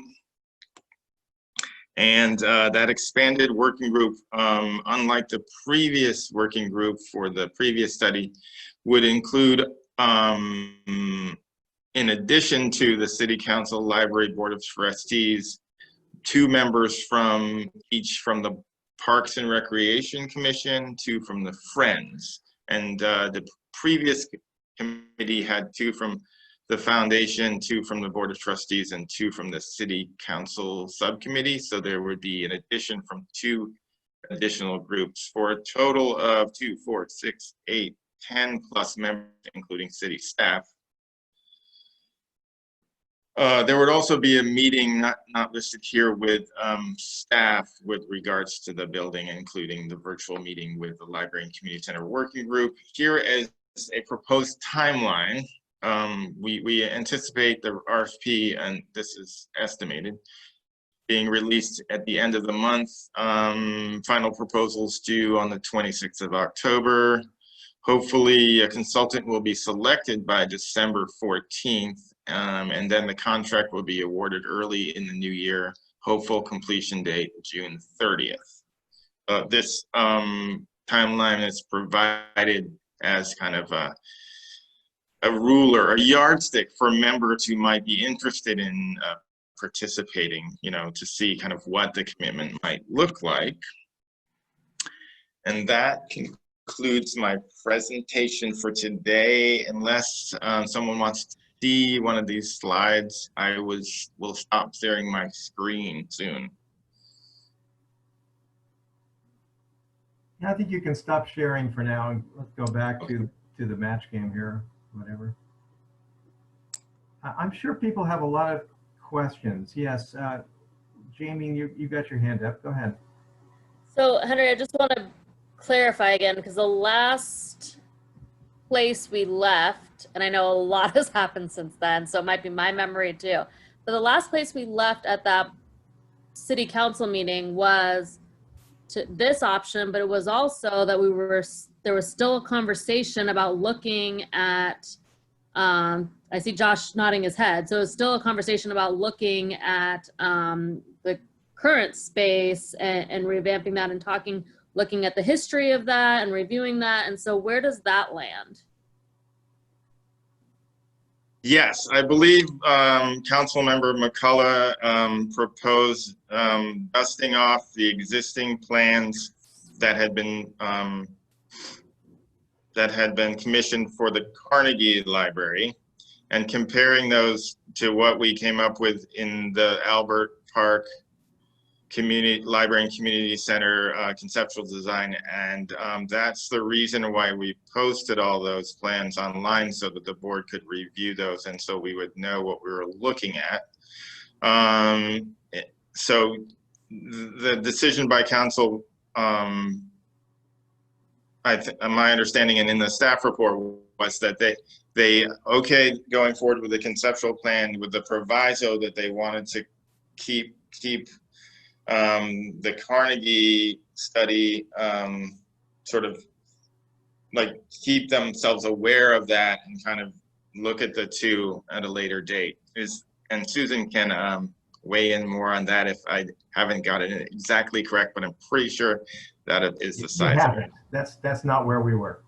And that expanded working group, unlike the previous working group for the previous study, would include, in addition to the City Council, Library Board of Trustees, 2 members from each from the Parks and Recreation Commission, 2 from the Friends. And the previous committee had 2 from the foundation, 2 from the Board of Trustees, and 2 from the City Council subcommittee. So there would be an addition from 2 additional groups for a total of 2, 4, 6, 8, 10 plus members, including city staff. There would also be a meeting not listed here with staff with regards to the building, including the virtual meeting with the Library and Community Center Working Group. Here is a proposed timeline. We anticipate the RFP, and this is estimated, being released at the end of the month. Final proposals due on the 26th of October. Hopefully a consultant will be selected by December 14th, and then the contract will be awarded early in the new year. Hopeful completion date, June 30th. This timeline is provided as kind of a ruler, a yardstick for members who might be interested in participating, to see kind of what the commitment might look like. And that concludes my presentation for today. Unless someone wants to see one of these slides, I will stop sharing my screen soon. Yeah, I think you can stop sharing for now and let's go back to the match game here, whatever. I'm sure people have a lot of questions. Yes, Jamie, you got your hand up. Go ahead. So Henry, I just want to clarify again, because the last place we left, and I know a lot has happened since then, so it might be my memory too, but the last place we left at that city council meeting was to this option, but it was also that there was still a conversation about looking at, I see Josh nodding his head, so it's still a conversation about looking at the current space and revamping that and looking at the history of that and reviewing that. And so where does that land? Yes, I believe Councilmember McCullough proposed dusting off the existing plans that had been commissioned for the Carnegie Library and comparing those to what we came up with in the Albert Park Community Library and Community Center conceptual design. And that's the reason why we posted all those plans online, so that the board could review those and so we would know what we were looking at. So the decision by council, my understanding and in the staff report was that they okayed going forward with the conceptual plan with the proviso that they wanted to keep the Carnegie study sort of like keep themselves aware of that and kind of look at the two at a later date. And Susan can weigh in more on that if I haven't got it exactly correct, but I'm pretty sure that it is the size of it. That's not where we were.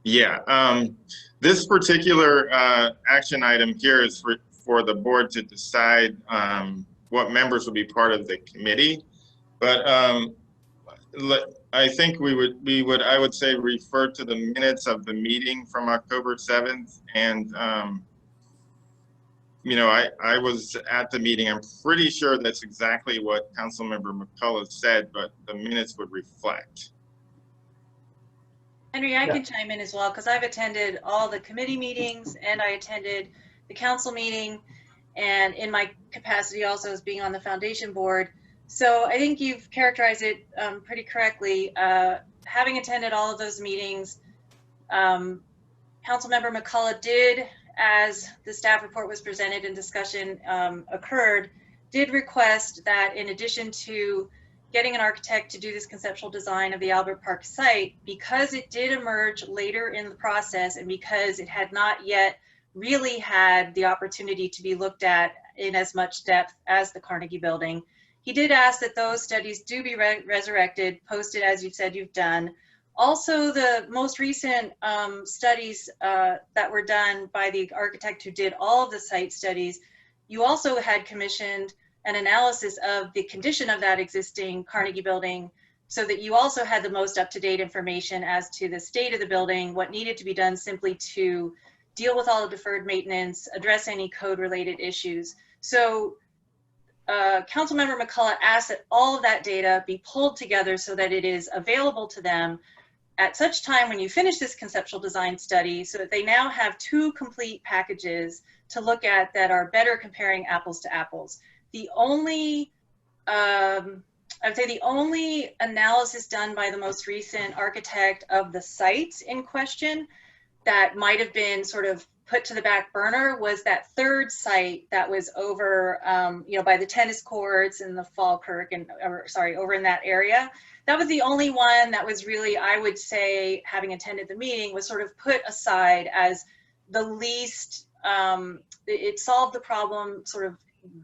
Yeah, this particular action item here is for the board to decide what members would be part of the committee. But I think I would say refer to the minutes of the meeting from October 7th. And, you know, I was at the meeting. I'm pretty sure that's exactly what Councilmember McCullough said, but the minutes would reflect. Henry, I can chime in as well, because I've attended all the committee meetings and I attended the council meeting, and in my capacity also as being on the foundation board. So I think you've characterized it pretty correctly. Having attended all of those meetings, Councilmember McCullough did, as the staff report was presented and discussion occurred, did request that in addition to getting an architect to do this conceptual design of the Albert Park site, because it did emerge later in the process and because it had not yet really had the opportunity to be looked at in as much depth as the Carnegie building, he did ask that those studies do be resurrected, posted as you've said you've done. Also, the most recent studies that were done by the architect who did all of the site studies, you also had commissioned an analysis of the condition of that existing Carnegie building, so that you also had the most up-to-date information as to the state of the building, what needed to be done simply to deal with all the deferred maintenance, address any code-related issues. So Councilmember McCullough asked that all of that data be pulled together so that it is available to them at such time when you finish this conceptual design study, so that they now have two complete packages to look at that are better comparing apples to apples. The only, I would say the only analysis done by the most recent architect of the sites in question that might have been sort of put to the back burner was that third site that was over, you know, by the tennis courts and the Falkirk and, over in that area. That was the only one that was really, I would say, having attended the meeting, was sort of put aside as the least, it solved the problem sort of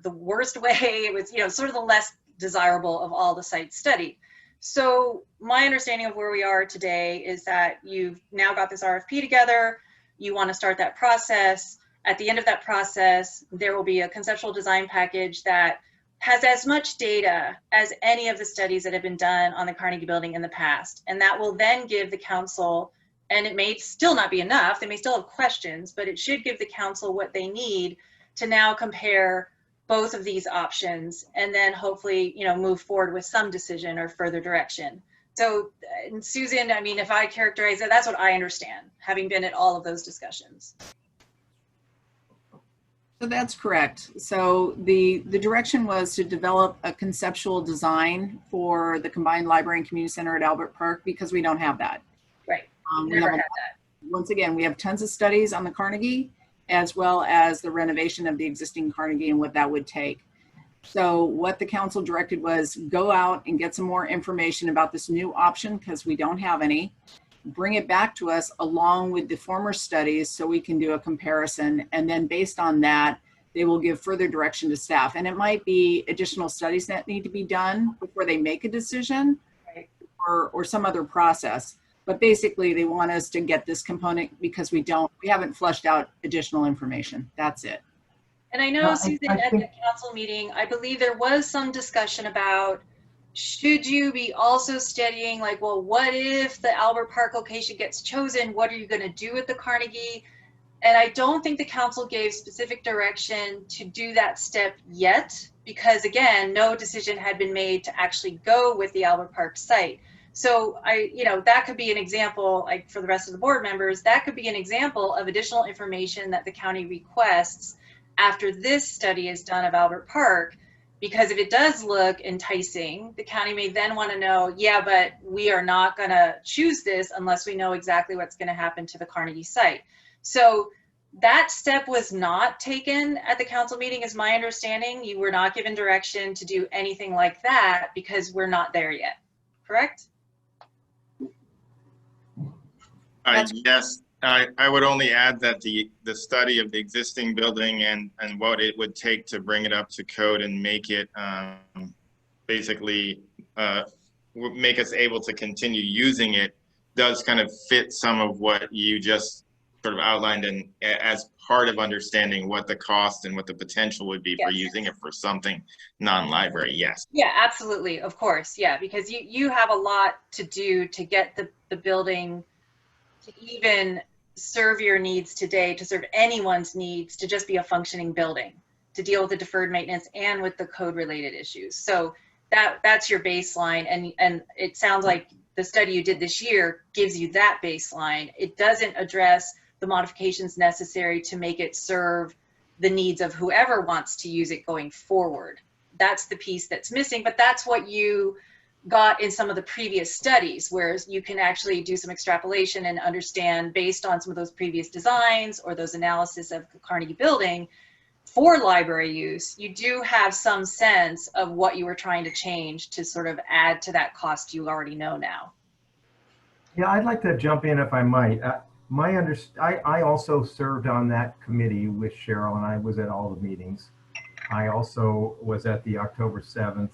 the worst way. It was, you know, sort of the less desirable of all the sites studied. So my understanding of where we are today is that you've now got this RFP together. You want to start that process. At the end of that process, there will be a conceptual design package that has as much data as any of the studies that have been done on the Carnegie building in the past. And that will then give the council, and it may still not be enough, they may still have questions, but it should give the council what they need to now compare both of these options, and then hopefully, you know, move forward with some decision or further direction. So, and Susan, I mean, if I characterize it, that's what I understand, having been at all of those discussions. So that's correct. So the direction was to develop a conceptual design for the combined library and community center at Albert Park, because we don't have that. Right. Never had that. Once again, we have tons of studies on the Carnegie, as well as the renovation of the existing Carnegie and what that would take. So what the council directed was go out and get some more information about this new option, because we don't have any. Bring it back to us along with the former studies so we can do a comparison. And then based on that, they will give further direction to staff. And it might be additional studies that need to be done before they make a decision, right, or some other process. But basically they want us to get this component because we haven't flushed out additional information. That's it. And I know, Susan, at the council meeting, I believe there was some discussion about, should you be also studying, like, well, what if the Albert Park location gets chosen? What are you going to do with the Carnegie? And I don't think the council gave specific direction to do that step yet, because again, no decision had been made to actually go with the Albert Park site. So that could be an example, like for the rest of the board members, that could be an example of additional information that the county requests after this study is done of Albert Park. Because if it does look enticing, the county may then want to know, yeah, but we are not going to choose this unless we know exactly what's going to happen to the Carnegie site. So that step was not taken at the council meeting, is my understanding. You were not given direction to do anything like that because we're not there yet, correct? Yes, I would only add that the study of the existing building and what it would take to bring it up to code and make it basically make us able to continue using it does kind of fit some of what you just sort of outlined, and as part of understanding what the cost and what the potential would be for using it for something non-library. Yes. Yeah, absolutely. Of course. Yeah, because you have a lot to do to get the building to even serve your needs today, to serve anyone's needs, to just be a functioning building, to deal with the deferred maintenance and with the code related issues. So that's your baseline. And it sounds like the study you did this year gives you that baseline. It doesn't address the modifications necessary to make it serve the needs of whoever wants to use it going forward. That's the piece that's missing, but that's what you got in some of the previous studies, where you can actually do some extrapolation and understand based on some of those previous designs or those analysis of the Carnegie building for library use, you do have some sense of what you were trying to change to sort of add to that cost you already know now. Yeah, I'd like to jump in if I might. I also served on that committee with Cheryl, and I was at all the meetings. I also was at the October 7th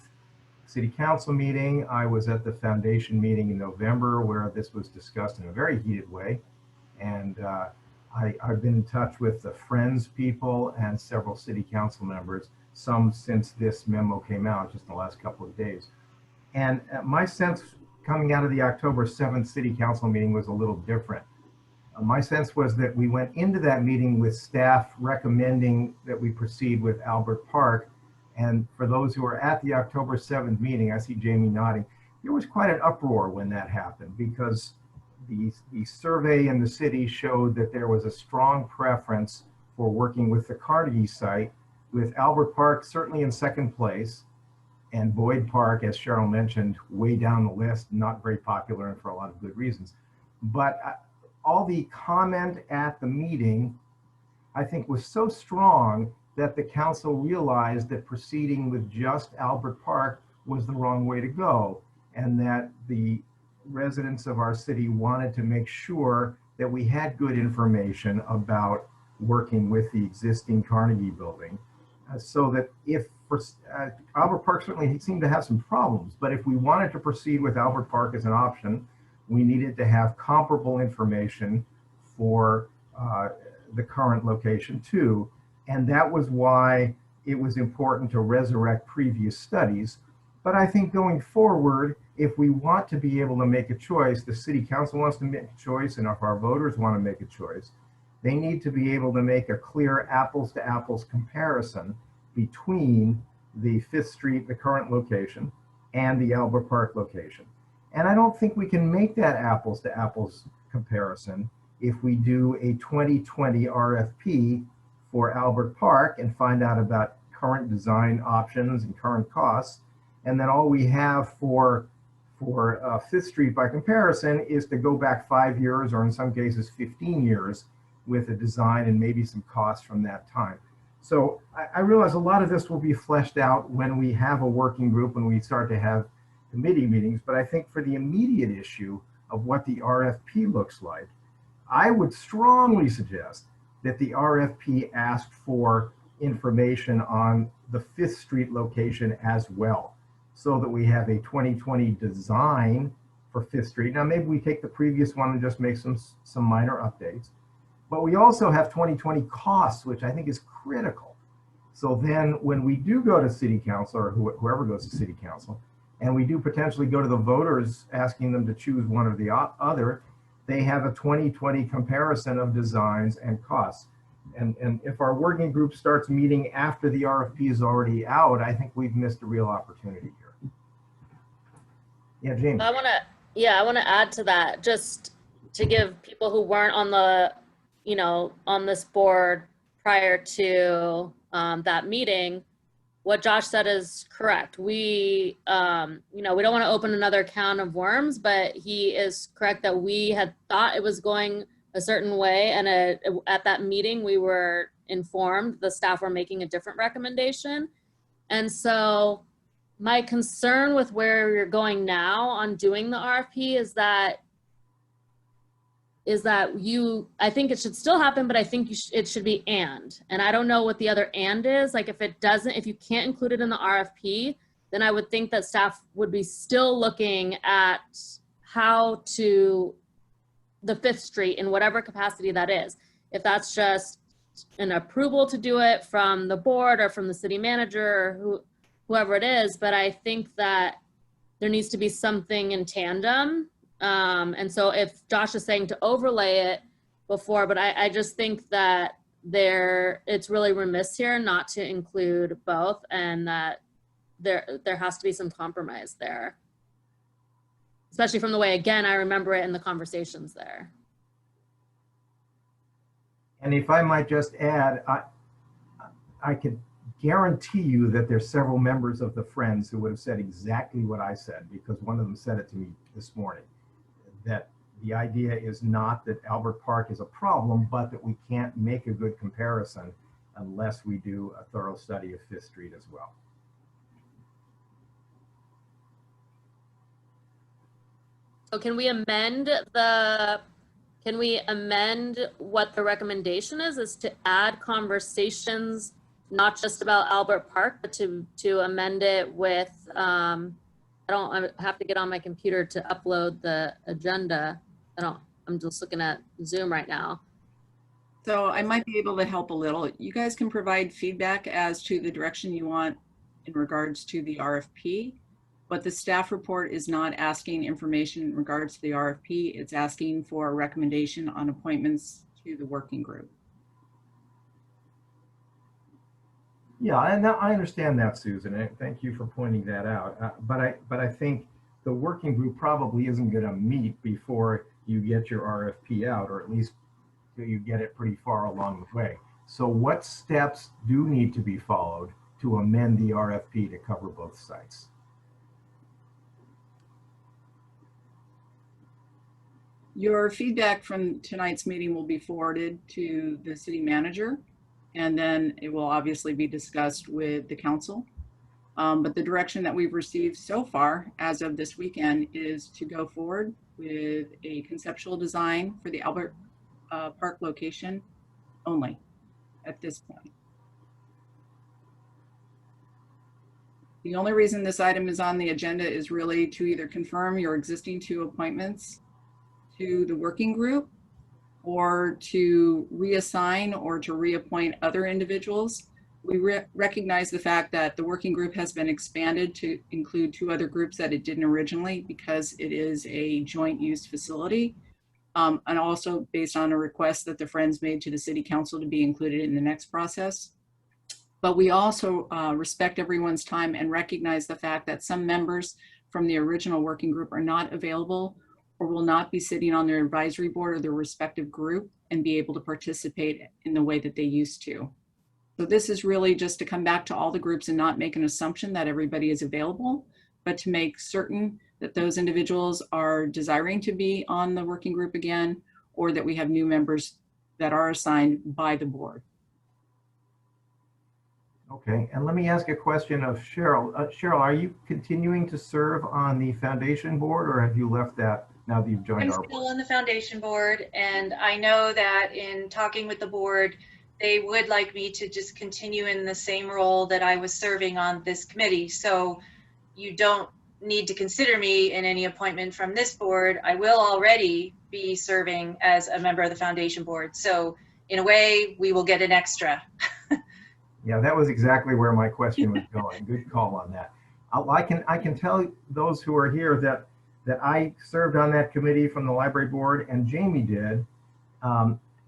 City Council meeting. I was at the foundation meeting in November where this was discussed in a very heated way. And I've been in touch with the Friends people and several city council members, some since this memo came out just in the last couple of days. And my sense coming out of the October 7th City Council meeting was a little different. My sense was that we went into that meeting with staff recommending that we proceed with Albert Park. And for those who were at the October 7th meeting, I see Jamie nodding, there was quite an uproar when that happened, because the survey in the city showed that there was a strong preference for working with the Carnegie site, with Albert Park certainly in second place, and Boyd Park, as Cheryl mentioned, way down the list, not very popular and for a lot of good reasons. But all the comment at the meeting, I think, was so strong that the council realized that proceeding with just Albert Park was the wrong way to go, and that the residents of our city wanted to make sure that we had good information about working with the existing Carnegie building, so that if Albert Park certainly seemed to have some problems, but if we wanted to proceed with Albert Park as an option, we needed to have comparable information for the current location too. And that was why it was important to resurrect previous studies. But I think going forward, if we want to be able to make a choice, the city council wants to make a choice, and if our voters want to make a choice, they need to be able to make a clear apples to apples comparison between the 5th Street, the current location, and the Albert Park location. And I don't think we can make that apples to apples comparison if we do a 2020 RFP for Albert Park and find out about current design options and current costs. And then all we have for 5th Street by comparison is to go back 5 years, or in some cases 15 years, with a design and maybe some costs from that time. So I realize a lot of this will be fleshed out when we have a working group, when we start to have committee meetings. But I think for the immediate issue of what the RFP looks like, I would strongly suggest that the RFP ask for information on the 5th Street location as well, so that we have a 2020 design for 5th Street. Now, maybe we take the previous one and just make some minor updates, but we also have 2020 costs, which I think is critical. So then when we do go to city council, or whoever goes to city council, and we do potentially go to the voters asking them to choose one or the other, they have a 20/20 comparison of designs and costs. And if our working group starts meeting after the RFP is already out, I think we've missed a real opportunity here. Yeah, Jamie. I want to add to that, just to give people who weren't on the, on this board prior to that meeting, what Josh said is correct. We, we don't want to open another can of worms, but he is correct that we had thought it was going a certain way. And at that meeting, we were informed the staff were making a different recommendation. And so my concern with where you're going now on doing the RFP is that I think it should still happen, but I think it should be and I don't know what the other and is. Like if you can't include it in the RFP, then I would think that staff would be still looking at how to the 5th Street in whatever capacity that is. If that's just an approval to do it from the board or from the city manager or whoever it is, but I think that there needs to be something in tandem. And so if Josh is saying to overlay it before, but I just think that it's really remiss here not to include both, and that there has to be some compromise there. Especially from the way, again, I remember it in the conversations there. And if I might just add, I could guarantee you that there's several members of the Friends who would have said exactly what I said, because one of them said it to me this morning, that the idea is not that Albert Park is a problem, but that we can't make a good comparison unless we do a thorough study of 5th Street as well. So can we amend what the recommendation is to add conversations, not just about Albert Park, but to amend it with, I have to get on my computer to upload the agenda. I'm just looking at Zoom right now. So I might be able to help a little. You guys can provide feedback as to the direction you want in regards to the RFP, but the staff report is not asking information in regards to the RFP. It's asking for a recommendation on appointments to the working group. Yeah, and I understand that, Susan, and thank you for pointing that out. But I think the working group probably isn't going to meet before you get your RFP out, or at least you get it pretty far along the way. So what steps do need to be followed to amend the RFP to cover both sites? Your feedback from tonight's meeting will be forwarded to the city manager, and then it will obviously be discussed with the council. But the direction that we've received so far as of this weekend is to go forward with a conceptual design for the Albert Park location only at this point. The only reason this item is on the agenda is really to either confirm your existing 2 appointments to the working group, or to reassign or to reappoint other individuals. We recognize the fact that the working group has been expanded to include 2 other groups that it didn't originally, because it is a joint use facility. And also based on a request that the Friends made to the city council to be included in the next process. But we also respect everyone's time and recognize the fact that some members from the original working group are not available or will not be sitting on their advisory board or their respective group and be able to participate in the way that they used to. So this is really just to come back to all the groups and not make an assumption that everybody is available, but to make certain that those individuals are desiring to be on the working group again, or that we have new members that are assigned by the board. Okay, and let me ask a question of Cheryl. Cheryl, are you continuing to serve on the foundation board, or have you left that now that you've joined I'm our board? still on the foundation board, and I know that in talking with the board, they would like me to just continue in the same role that I was serving on this committee. So you don't need to consider me in any appointment from this board. I will already be serving as a member of the foundation board. So in a way, we will get an extra. Yeah, that was exactly where my question was going. Good call on that. I can tell those who are here that that I served on that committee from the library board, and Jamie did.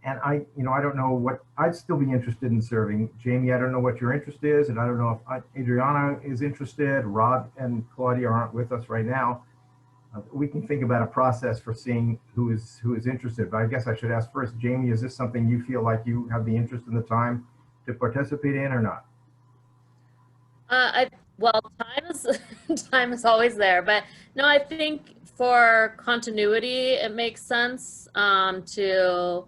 And I don't know what, I'd still be interested in serving. Jamie, I don't know what your interest is, and I don't know if Adriana is interested. Rob and Claudia aren't with us right now. We can think about a process for seeing who is interested, but I guess I should ask first, Jamie, is this something you feel like you have the interest and the time to participate in or not? Well, time is always there, but no, I think for continuity, it makes sense to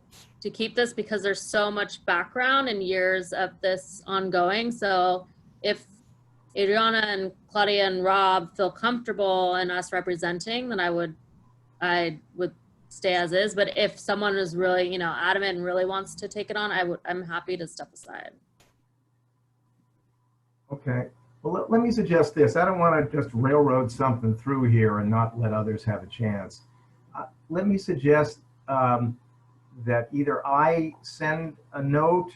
keep this because there's so much background and years of this ongoing. So if Adriana and Claudia and Rob feel comfortable in us representing, then I would stay as is. But if someone is really, adamant and really wants to take it on, I'm happy to step aside. Okay. Well, let me suggest this. I don't want to just railroad something through here and not let others have a chance. Let me suggest that either I send a note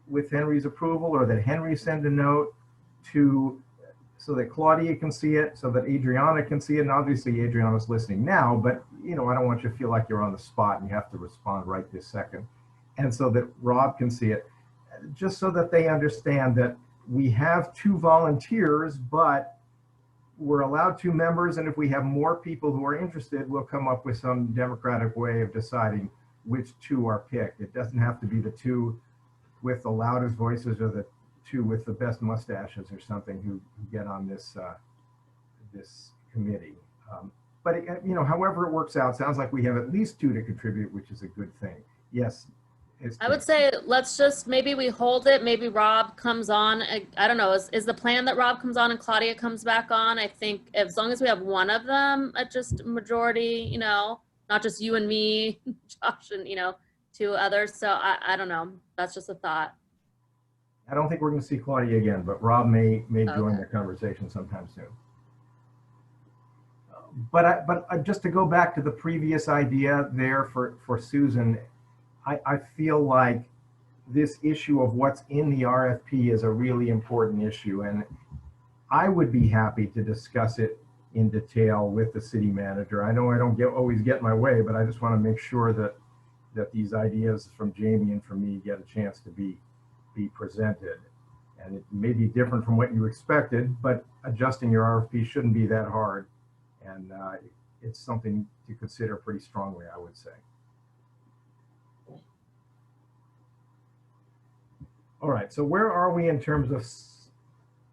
with Henry's approval, or that Henry send a note so that Claudia can see it, so that Adriana can see it. And obviously Adriana's listening now, but I don't want you to feel like you're on the spot and you have to respond right this second. And so that Rob can see it, just so that they understand that we have 2 volunteers, but we're allowed 2 members. And if we have more people who are interested, we'll come up with some democratic way of deciding which 2 are picked. It doesn't have to be the 2 with the loudest voices or the 2 with the best mustaches or something who get on this committee. But however it works out, sounds like we have at least 2 to contribute, which is a good thing. Yes. I would say let's just, maybe we hold it. Maybe Rob comes on. I don't know. Is the plan that Rob comes on and Claudia comes back on? I think as long as we have one of them at just majority, not just you and me, Josh, and 2 others. So I don't know. That's just a thought. I don't think we're going to see Claudia again, but Rob may join the conversation sometime soon. But just to go back to the previous idea there for Susan, I feel like this issue of what's in the RFP is a really important issue, and I would be happy to discuss it in detail with the city manager. I know I don't always get my way, but I just want to make sure that these ideas from Jamie and from me get a chance to be presented. And it may be different from what you expected, but adjusting your RFP shouldn't be that hard. And it's something to consider pretty strongly, I would say. All right, so where are we in terms of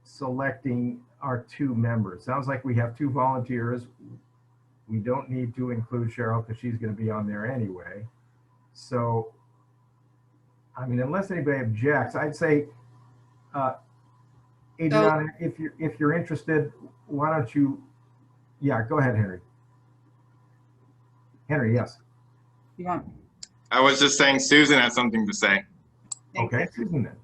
selecting our 2 members? Sounds like we have 2 volunteers. We don't need to include Cheryl because she's going to be on there anyway. So, I mean, unless anybody objects, I'd say, Adriana, if you're interested, why don't you? Yeah, go ahead, Henry. Henry, yes. You want? I was just saying Susan has something to say. Okay, Susan then.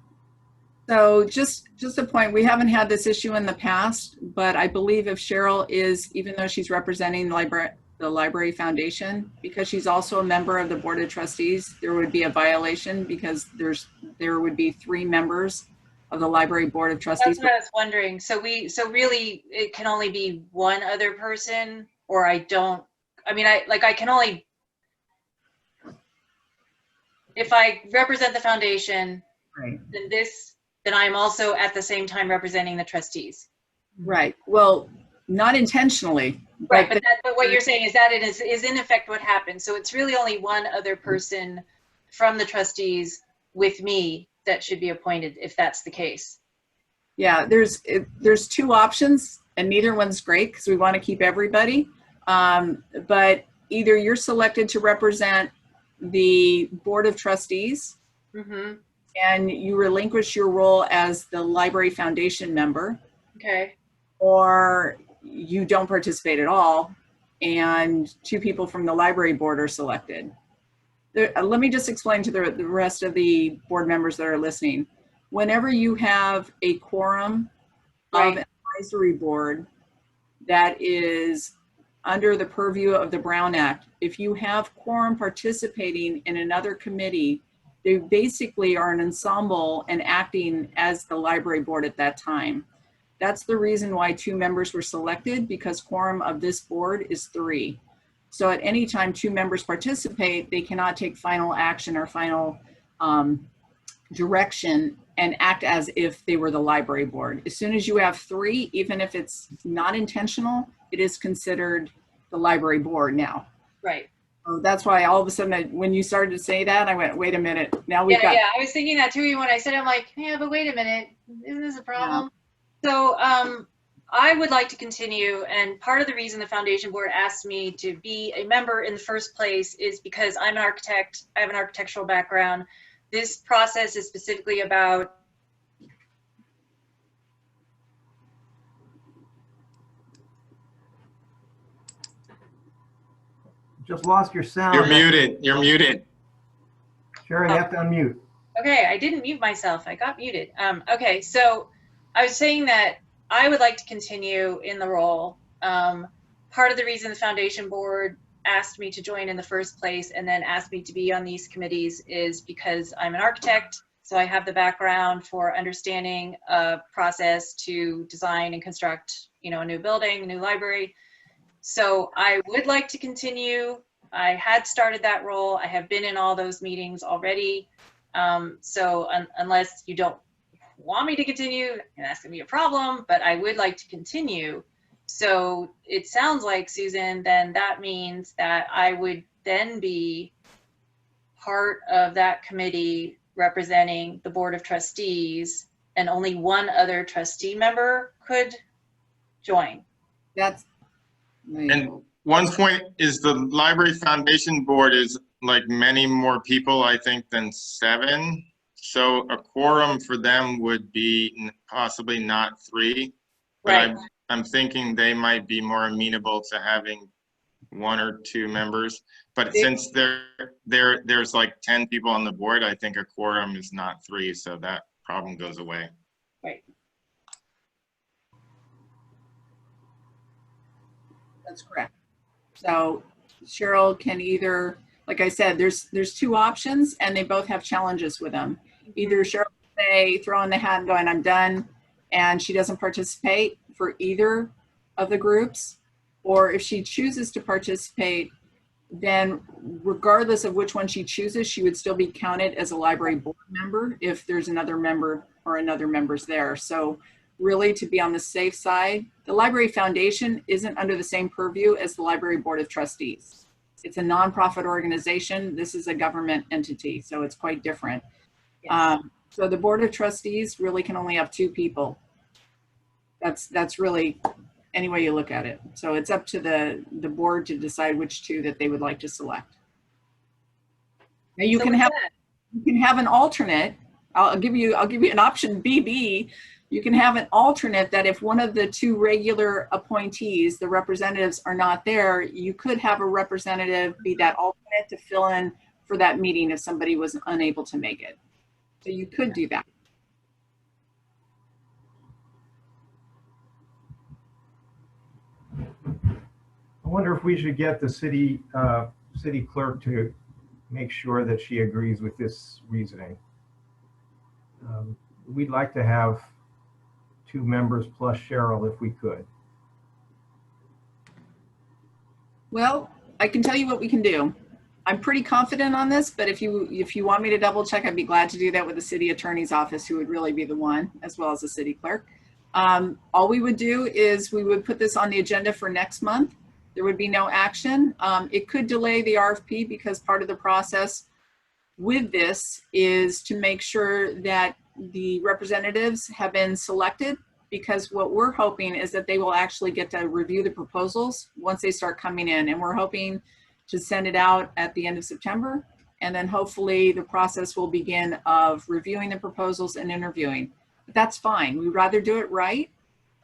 So just a point, we haven't had this issue in the past, but I believe if Cheryl is, even though she's representing the Library Foundation, because she's also a member of the Board of Trustees, there would be a violation because there would be 3 members of the Library Board of Trustees. That's what I was wondering. So really it can only be 1 other person, or I can only, if I represent the foundation, Right. then I'm also at the same time representing the trustees. Right. Well, not intentionally. Right, but what you're saying is that it is in effect what happened. So it's really only 1 other person from the trustees with me that should be appointed, if that's the case. Yeah, there's 2 options, and neither one's great because we want to keep everybody. But either you're selected to represent the Board of Trustees, and you relinquish your role as the Library Foundation member. Okay. Or you don't participate at all, and 2 people from the library board are selected. Let me just explain to the rest of the board members that are listening. Whenever you have a quorum of an advisory board that is under the purview of the Brown Act, if you have quorum participating in another committee, they basically are an ensemble and acting as the library board at that time. That's the reason why 2 members were selected, because quorum of this board is 3. So at any time 2 members participate, they cannot take final action or final direction and act as if they were the library board. As soon as you have 3, even if it's not intentional, it is considered the library board now. Right. So that's why all of a sudden, when you started to say that, I went, wait a minute. Now we've got. Yeah, I was thinking that too when I said, I'm like, yeah, but wait a minute, isn't this a problem? Yeah. So I would like to continue, and part of the reason the foundation board asked me to be a member in the first place is because I'm an architect, I have an architectural background. This process is specifically about Just lost your sound. You're muted. You're muted. Sherry, you have to unmute. Okay, I didn't mute myself. I got muted. Okay, so I was saying that I would like to continue in the role. Part of the reason the foundation board asked me to join in the first place and then asked me to be on these committees is because I'm an architect, so I have the background for understanding a process to design and construct, you know, a new building, a new library. So I would like to continue. I had started that role. I have been in all those meetings already. So unless you don't want me to continue, that's gonna be a problem, but I would like to continue. So it sounds like, Susan, then that means that I would then be part of that committee representing the Board of Trustees, and only one other trustee member could join. That's. And one point is the Library Foundation Board is like many more people, I think, than 7. So a quorum for them would be possibly not 3. But Right. I'm thinking they might be more amenable to having 1 or 2 members. But since there's like 10 people on the board, I think a quorum is not 3, so that problem goes away. Right. That's correct. So Cheryl can either, like I said, there's 2 options and they both have challenges with them. Either Cheryl will say, throw in the hat and going, I'm done, and she doesn't participate for either of the groups, or if she chooses to participate, then regardless of which one she chooses, she would still be counted as a library board member if there's another member or another member's there. So really, to be on the safe side, the Library Foundation isn't under the same purview as the Library Board of Trustees. It's a nonprofit organization. This is a government entity, so it's quite different. Yes. So the Board of Trustees really can only have 2 people. That's really any way you look at it. So it's up to the board to decide which 2 that they would like to select. Now you can have an alternate. I'll give you an option BB. You can have an alternate that if one of the 2 regular appointees, the representatives, are not there, you could have a representative be that alternate to fill in for that meeting if somebody was unable to make it. So you could do that. I wonder if we should get the city clerk to make sure that she agrees with this reasoning. We'd like to have 2 members plus Cheryl if we could. Well, I can tell you what we can do. I'm pretty confident on this, but if you want me to double check, I'd be glad to do that with the city attorney's office, who would really be the one, as well as the city clerk. All we would do is we would put this on the agenda for next month. There would be no action. It could delay the RFP because part of the process with this is to make sure that the representatives have been selected, because what we're hoping is that they will actually get to review the proposals once they start coming in, and we're hoping to send it out at the end of September, and then hopefully the process will begin of reviewing the proposals and interviewing. But that's fine. We'd rather do it right,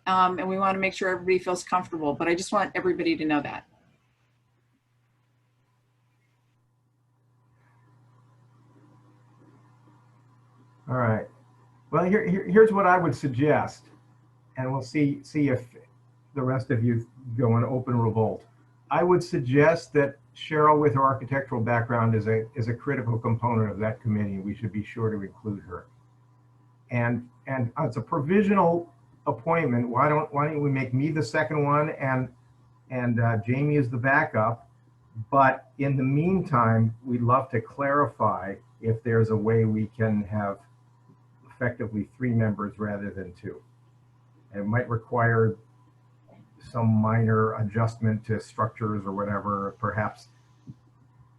and we want to make sure everybody feels comfortable, but I just want everybody to know that. All right. Well, here's what I would suggest, and we'll see if the rest of you go in open revolt. I would suggest that Cheryl, with her architectural background, is a critical component of that committee. We should be sure to include her. And it's a provisional appointment, why don't we make me the second one and Jamie is the backup? But in the meantime, we'd love to clarify if there's a way we can have effectively 3 members rather than 2. It might require some minor adjustment to structures or whatever. Perhaps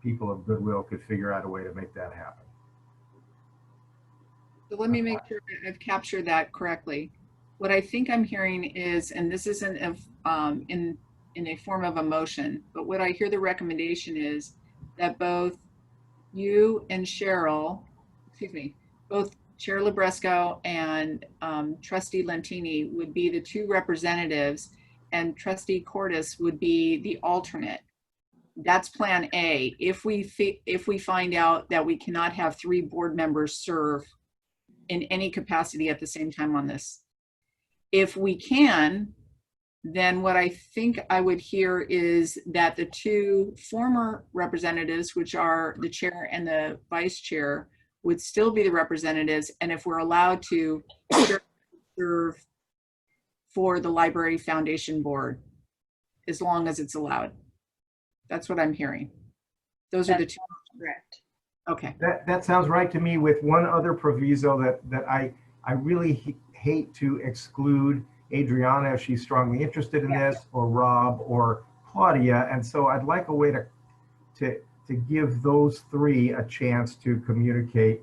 people of goodwill could figure out a way to make that happen. So let me make sure I've captured that correctly. What I think I'm hearing is, and this isn't in a form of a motion, but what I hear the recommendation is that both you and Cheryl, both Chair Labresco and Trustee Lentini would be the 2 representatives, and Trustee Cordes would be the alternate. That's plan A. If we find out that we cannot have 3 board members serve in any capacity at the same time on this. If we can, then what I think I would hear is that the 2 former representatives, which are the chair and the vice chair, would still be the representatives. And if we're allowed to serve for the Library Foundation Board, as long as it's allowed. That's what I'm hearing. Those are the 2. Correct. Okay. That sounds right to me, with one other proviso that I really hate to exclude Adriana if she's strongly interested in this, or Rob or Claudia. And so I'd like a way to give those 3 a chance to communicate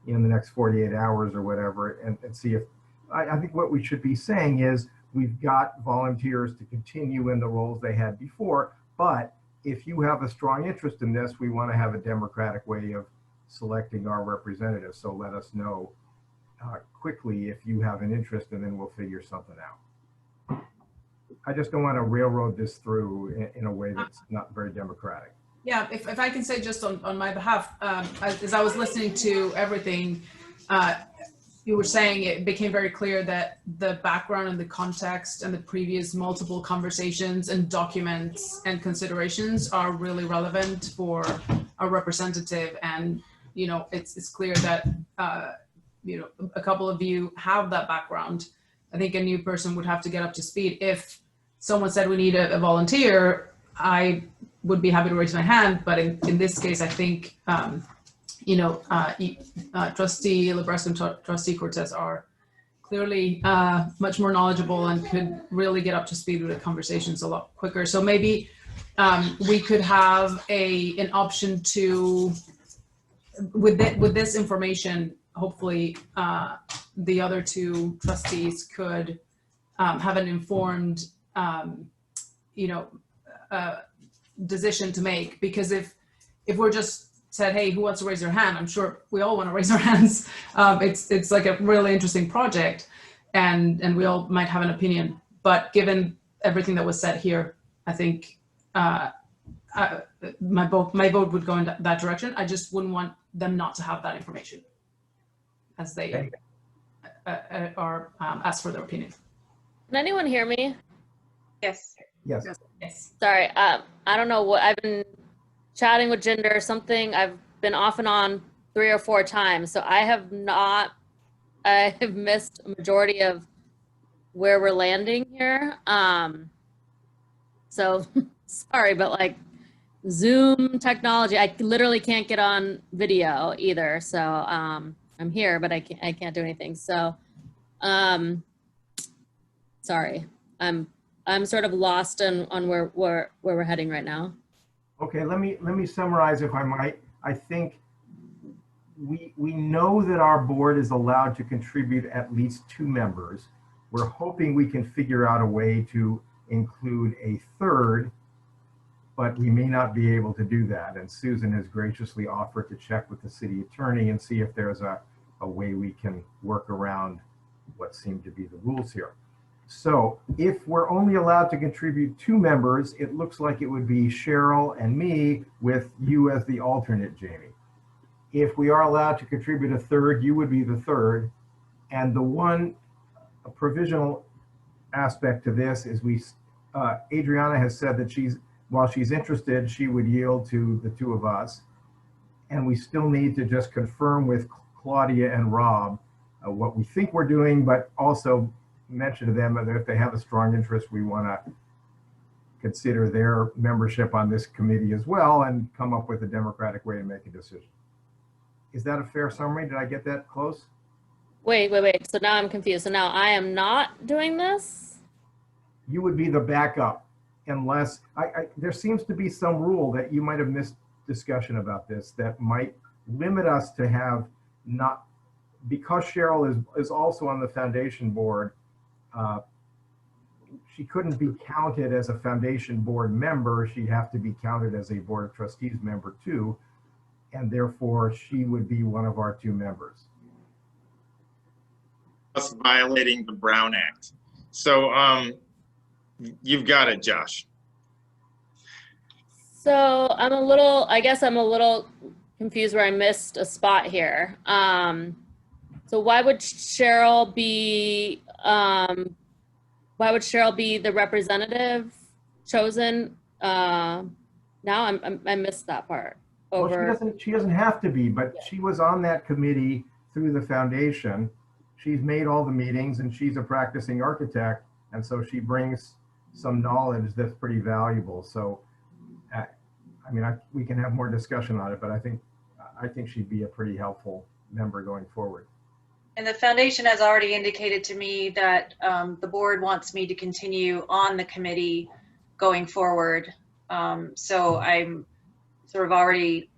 in the next 48 hours or whatever, and see if, I think what we should be saying is we've got volunteers to continue in the roles they had before, but if you have a strong interest in this, we want to have a democratic way of selecting our representatives. So let us know quickly if you have an interest, and then we'll figure something out. I just don't want to railroad this through in a way that's not very democratic. Yeah, if I can say just on my behalf, as I was listening to everything you were saying, it became very clear that the background and the context and the previous multiple conversations and documents and considerations are really relevant for a representative. And, you know, it's clear that, you know, a couple of you have that background. I think a new person would have to get up to speed. If someone said we need a volunteer, I would be happy to raise my hand. But in this case, I think, you know, Trustee Labresco and Trustee Cortez are clearly much more knowledgeable and could really get up to speed with the conversations a lot quicker. So maybe we could have an option to, with this information, hopefully the other 2 trustees could have an informed, you know, decision to make. Because if we're just said, hey, who wants to raise their hand? I'm sure we all want to raise our hands. It's like a really interesting project, and we all might have an opinion. But given everything that was said here, I think my vote would go in that direction. I just wouldn't want them not to have that information as they are asked for their opinion. Can anyone hear me? Yes. Yes. Yes. Sorry, I don't know what, I've been chatting with Jinder or something. I've been off and on 3 or 4 times. So I have missed a majority of where we're landing here. So sorry, but like Zoom technology, I literally can't get on video either. So I'm here, but I can't do anything. So sorry, I'm sort of lost on where we're heading right now. Okay, let me summarize, if I might. I think we know that our board is allowed to contribute at least 2 members. We're hoping we can figure out a way to include a 3rd, but we may not be able to do that. And Susan has graciously offered to check with the city attorney and see if there's a way we can work around what seem to be the rules here. So if we're only allowed to contribute 2 members, it looks like it would be Cheryl and me with you as the alternate, Jamie. If we are allowed to contribute a 3rd, you would be the 3rd. And the one provisional aspect to this is Adriana has said that while she's interested, she would yield to the 2 of us. And we still need to just confirm with Claudia and Rob what we think we're doing, but also mention to them that if they have a strong interest, we want to consider their membership on this committee as well and come up with a democratic way to make a decision. Is that a fair summary? Did I get that close? Wait. So now I'm confused. So now I am not doing this? You would be the backup unless, there seems to be some rule that you might have missed discussion about this that might limit us to have not, because Cheryl is also on the foundation board, she couldn't be counted as a foundation board member. She'd have to be counted as a board of trustees member too. And therefore she would be one of our two members. Us violating the Brown Act. So you've got it, Josh. So I guess I'm a little confused where I missed a spot here. So why would Cheryl be the representative chosen? Now I missed that part. Well, she doesn't have to be, but she was on that committee through the foundation. She's made all the meetings and she's a practicing architect. And so she brings some knowledge that's pretty valuable. So, I mean, we can have more discussion on it, but I think she'd be a pretty helpful member going forward. And the foundation has already indicated to me that the board wants me to continue on the committee going forward. So I'm sort of already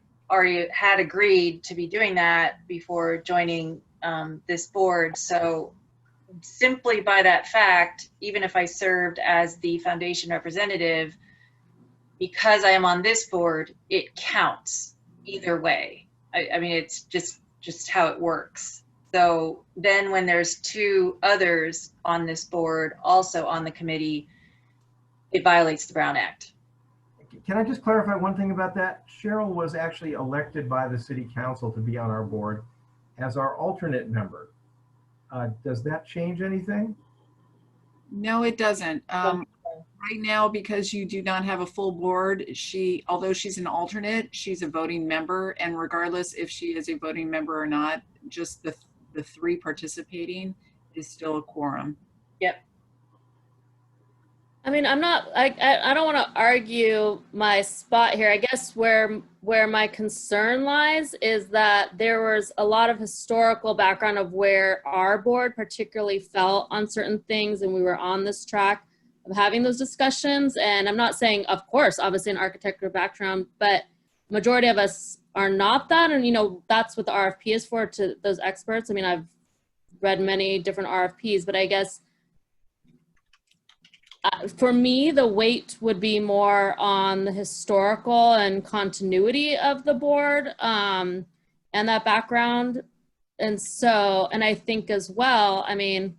had agreed to be doing that before joining this board. So simply by that fact, even if I served as the foundation representative, because I am on this board, it counts either way. I mean, it's just how it works. So then when there's two others on this board, also on the committee, it violates the Brown Act. Can I just clarify one thing about that? Cheryl was actually elected by the city council to be on our board as our alternate member. Does that change anything? No, it doesn't. Right now, because you do not have a full board, although she's an alternate, she's a voting member. And regardless if she is a voting member or not, just the three participating is still a quorum. Yep. I mean, I don't want to argue my spot here. I guess where my concern lies is that there was a lot of historical background of where our board particularly felt on certain things, and we were on this track of having those discussions. And I'm not saying, of course, obviously an architecture background, but majority of us are not that. And, you know, that's what the RFP is for, to those experts. I mean, I've read many different RFPs, but I guess for me, the weight would be more on the historical and continuity of the board and that background. And so, and I think as well, I mean,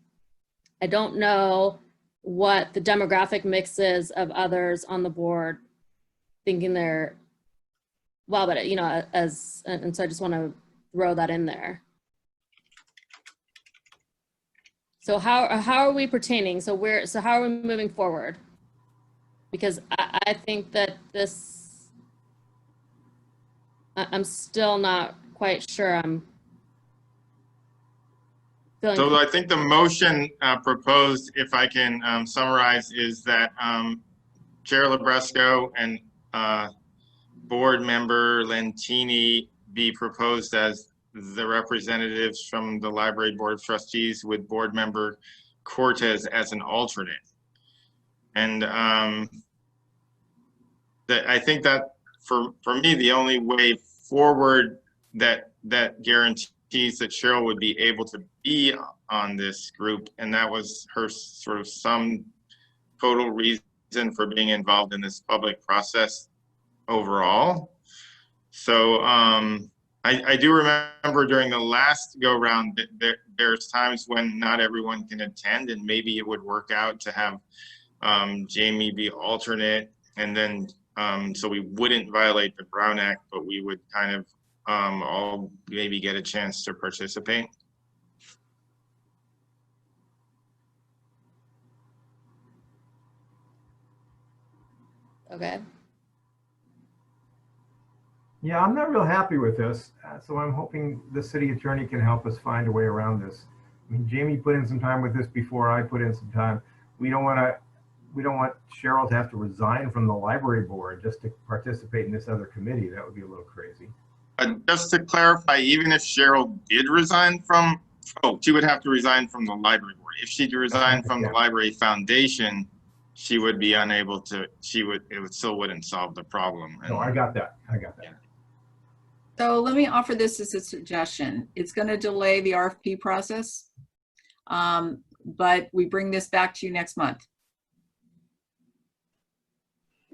I don't know what the demographic mix is of others on the board thinking they're, well, but you know, and so I just want to throw that in there. So how are we pertaining? So how are we moving forward? Because I think that I'm still not quite sure I'm feeling. So I think the motion proposed, if I can summarize, is that Chair Labresco and board member Lentini be proposed as the representatives from the Library Board of Trustees, with board member Cortez as an alternate. And I think that for me, the only way forward that guarantees that Cheryl would be able to be on this group, and that was her sort of sum total reason for being involved in this public process overall. So I do remember during the last go round that there's times when not everyone can attend, and maybe it would work out to have Jamie be alternate, and then so we wouldn't violate the Brown Act, but we would kind of all maybe get a chance to participate. Okay. Yeah, I'm not real happy with this, so I'm hoping the city attorney can help us find a way around this. mean, Jamie put in some time with this before I put in some time. We don't want Cheryl to have to resign from the library board just to participate in this other committee. That would be a little crazy. Just to clarify, even if Cheryl did resign from, she would have to resign from the library board. If she resigned from the library foundation, she would be unable to, it still wouldn't solve the problem. No, I got that. So let me offer this as a suggestion. It's going to delay the RFP process, but we bring this back to you next month.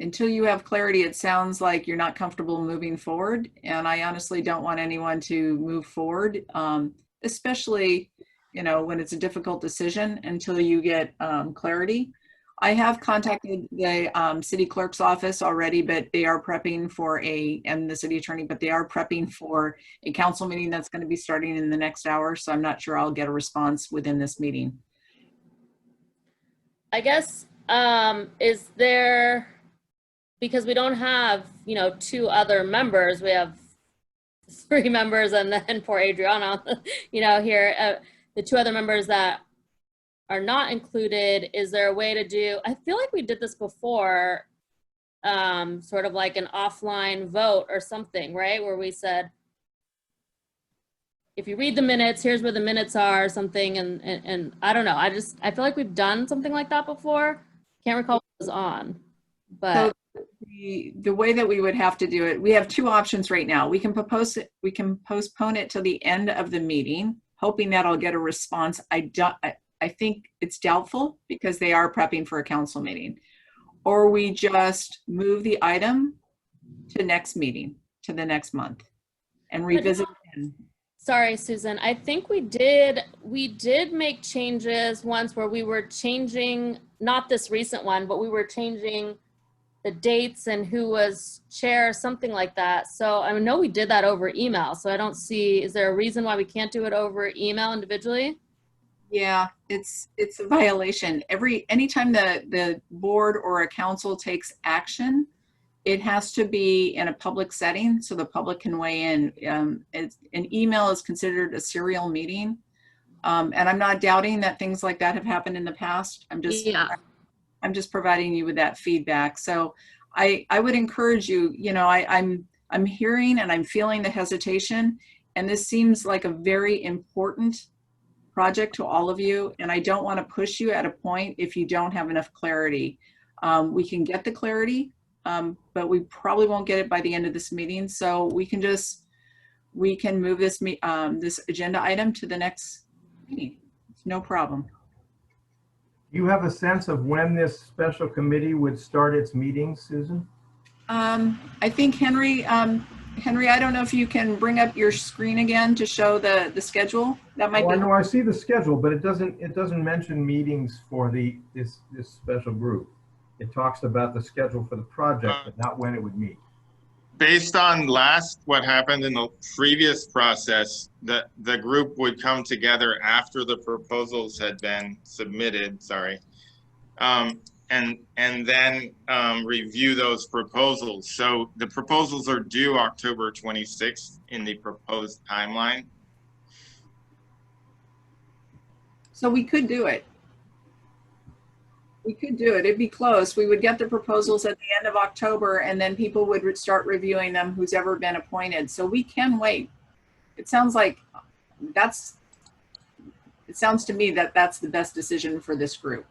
Until you have clarity, it sounds like you're not comfortable moving forward, and I honestly don't want anyone to move forward, especially, you know, when it's a difficult decision until you get clarity. I have contacted the city clerk's office already, but they are prepping for and the city attorney, but they are prepping for a council meeting that's going to be starting in the next hour, so I'm not sure I'll get a response within this meeting. I guess, is there, because we don't have, you know, 2 other members, we have 3 members and then poor Adriana, you know, here, the 2 other members that are not included, is there a way to do, I feel like we did this before, sort of like an offline vote or something, right? Where we said, if you read the minutes, here's where the minutes are, or something, and I don't know, I feel like we've done something like that before. Can't recall what was on, but. So the way that we would have to do it, we have 2 options right now. We can postpone it till the end of the meeting, hoping that I'll get a response. I think it's doubtful because they are prepping for a council meeting. Or we just move the item to next meeting, to the next month, and revisit again. Sorry, Susan. I think we did make changes once where we were changing, not this recent one, but we were changing the dates and who was chair, something like that. So I know we did that over email. So I don't see, is there a reason why we can't do it over email individually? Yeah, it's a violation. Anytime the board or a council takes action, it has to be in a public setting so the public can weigh in. An email is considered a serial meeting. And I'm not doubting that things like that have happened in the past. I'm just providing you with that feedback. So I would encourage you, you know, I'm hearing and I'm feeling the hesitation, and this seems like a very important project to all of you, and I don't want to push you at a point if you don't have enough clarity. We can get the clarity, but we probably won't get it by the end of this meeting. So we can move this this agenda item to the next meeting. It's no problem. You have a sense of when this special committee would start its meetings, Susan? I think Henry, I don't know if you can bring up your screen again to show the schedule. That might be. I know I see the schedule, but it doesn't mention meetings for this special group. It talks about the schedule for the project, but not when it would meet. Based on what happened in the previous process, the group would come together after the proposals had been submitted, and then review those proposals. So the proposals are due October 26th in the proposed timeline. So we could do it. We could do it. It'd be close. We would get the proposals at the end of October, and then people would start reviewing them who's ever been appointed. So we can wait. It sounds like it sounds to me that that's the best decision for this group.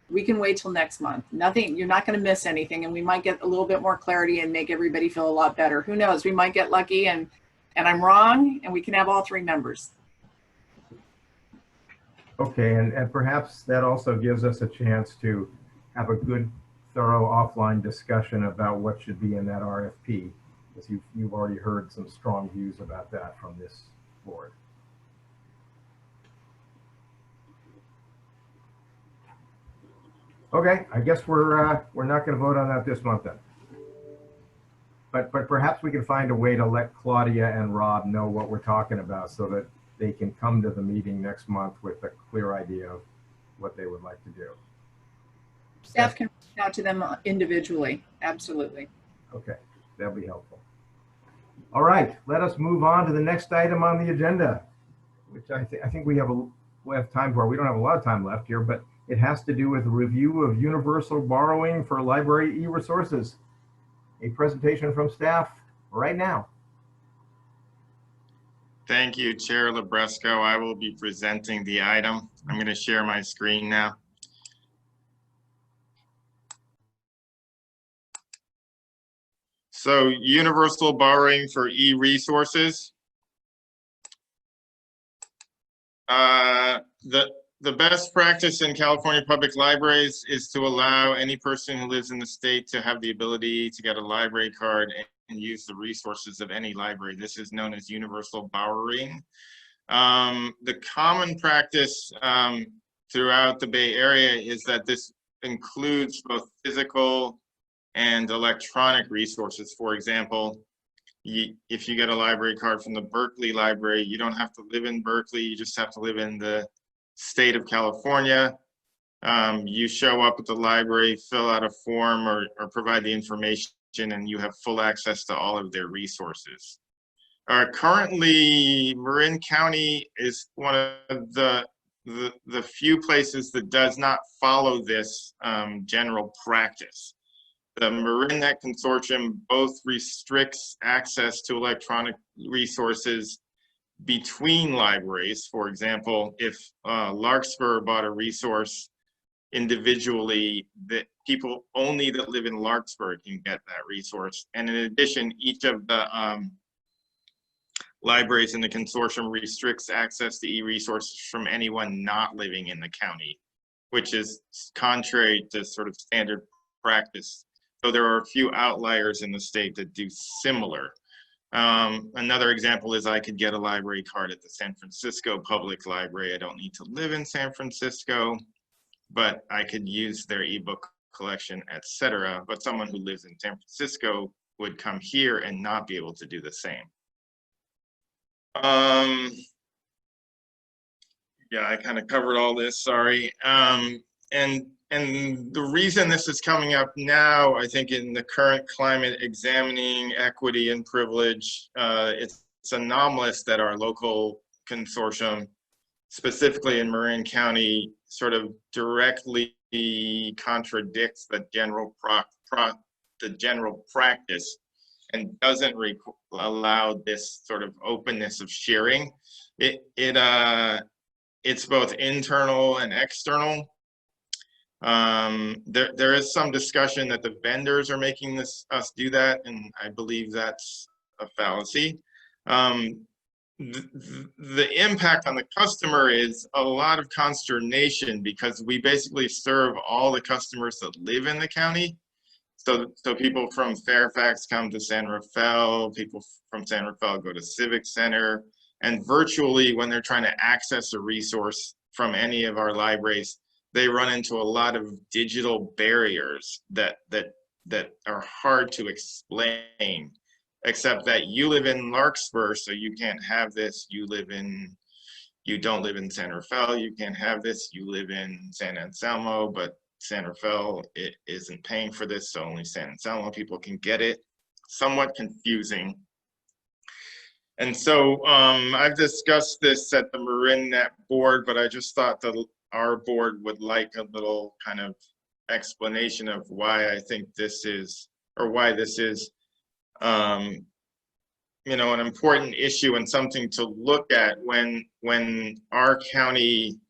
We can wait till next month. You're not going to miss anything, and we might get a little bit more clarity and make everybody feel a lot better. Who knows? We might get lucky and I'm wrong, and we can have all 3 members. Okay, and perhaps that also gives us a chance to have a good, thorough offline discussion about what should be in that RFP, because you've already heard some strong views about that from this board. Okay, I guess we're not going to vote on that this month then. But perhaps we can find a way to let Claudia and Rob know what we're talking about so that they can come to the meeting next month with a clear idea of what they would like to do. Staff can reach out to them individually. Absolutely. Okay, that'll be helpful. All right, let us move on to the next item on the agenda. which I think we have time for. We don't have a lot of time left here, but it has to do with a review of universal borrowing for library e-resources. A presentation from staff right now. Thank you, Chair Labresco. I will be presenting the item. I'm going to share my screen now. So, universal borrowing for e-resources. The best practice in California public libraries is to allow any person who lives in the state to have the ability to get a library card and use the resources of any library. This is known as universal borrowing. The common practice throughout the Bay Area is that this includes both physical and electronic resources. For example, if you get a library card from the Berkeley Library, you don't have to live in Berkeley, you just have to live in the state of California. You show up at the library, fill out a form or provide the information, and you have full access to all of their resources. Currently, Marin County is one of the few places that does not follow this general practice. The MarinNet Consortium both restricts access to electronic resources between libraries. For example, if Larkspur bought a resource individually, that people only that live in Larkspur can get that resource. And in addition, each of the libraries in the consortium restricts access to e-resources from anyone not living in the county, which is contrary to sort of standard practice. So there are a few outliers in the state that do similar. Another example is I could get a library card at the San Francisco Public Library. I don't need to live in San Francisco, but I could use their ebook collection, etc. But someone who lives in San Francisco would come here and not be able to do the same. Yeah, I kind of covered all this, sorry. And the reason this is coming up now, I think in the current climate examining equity and privilege, it's anomalous that our local consortium, specifically in Marin County, sort of directly contradicts the general practice and doesn't allow this sort of openness of sharing. It's both internal and external. There is some discussion that the vendors are making us do that, and I believe that's a fallacy. The impact on the customer is a lot of consternation because we basically serve all the customers that live in the county. So people from Fairfax come to San Rafael, people from San Rafael go to Civic Center, and virtually when they're trying to access a resource from any of our libraries, they run into a lot of digital barriers that are hard to explain, except that you live in Larkspur, so you can't have this. You don't live in San Rafael, you can't have this. You live in San Anselmo, but San Rafael isn't paying for this, so only San Anselmo people can get it. Somewhat confusing. And so I've discussed this at the MarinNet board, but I just thought that our board would like a little kind of explanation of why I think this is, or why this is, you know, an important issue and something to look at when our county,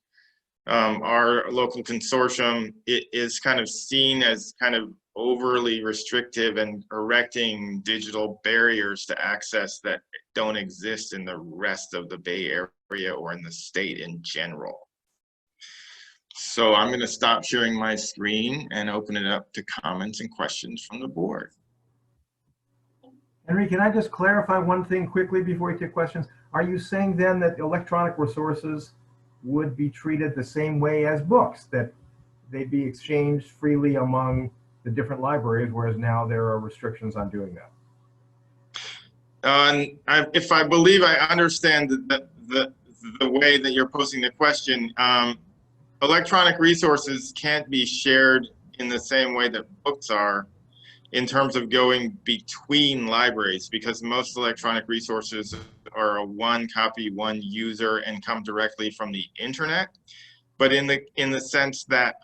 our local consortium, it is kind of seen as kind of overly restrictive and erecting digital barriers to access that don't exist in the rest of the Bay Area or in the state in general. So I'm going to stop sharing my screen and open it up to comments and questions from the board. Henry, can I just clarify one thing quickly before we take questions? Are you saying then that electronic resources would be treated the same way as books, that they'd be exchanged freely among the different libraries, whereas now there are restrictions on doing that? If I believe I understand the way that you're posing the question, electronic resources can't be shared in the same way that books are. in terms of going between libraries, because most electronic resources are a one copy, one user, and come directly from the internet. But in the sense that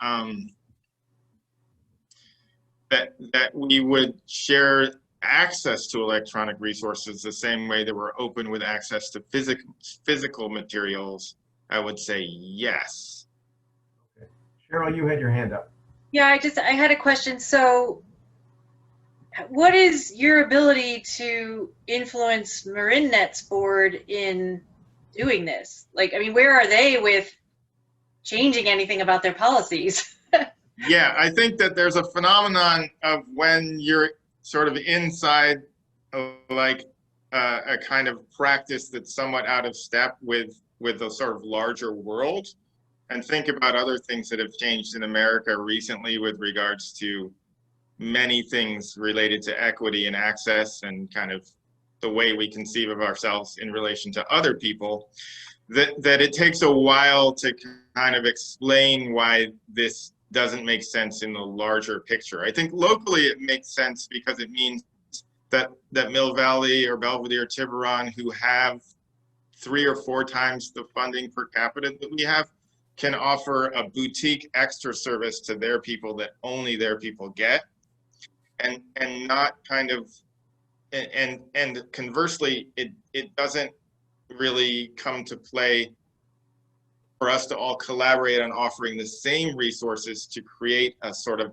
that we would share access to electronic resources the same way that we're open with access to physical materials, I would say yes. Okay. Cheryl, you had your hand up. Yeah, I had a question. So what is your ability to influence MarinNet's board in doing this? Like, I mean, where are they with changing anything about their policies? Yeah, I think that there's a phenomenon of when you're sort of inside like a kind of practice that's somewhat out of step with a sort of larger world, and think about other things that have changed in America recently with regards to many things related to equity and access and kind of the way we conceive of ourselves in relation to other people, that it takes a while to kind of explain why this doesn't make sense in the larger picture. I think locally it makes sense because it means that Mill Valley or Belvedere, Tiburon, who have 3 or 4 times the funding per capita that we have, can offer a boutique extra service to their people that only their people get, and not kind of, and conversely, it doesn't really come to play for us to all collaborate on offering the same resources to create a sort of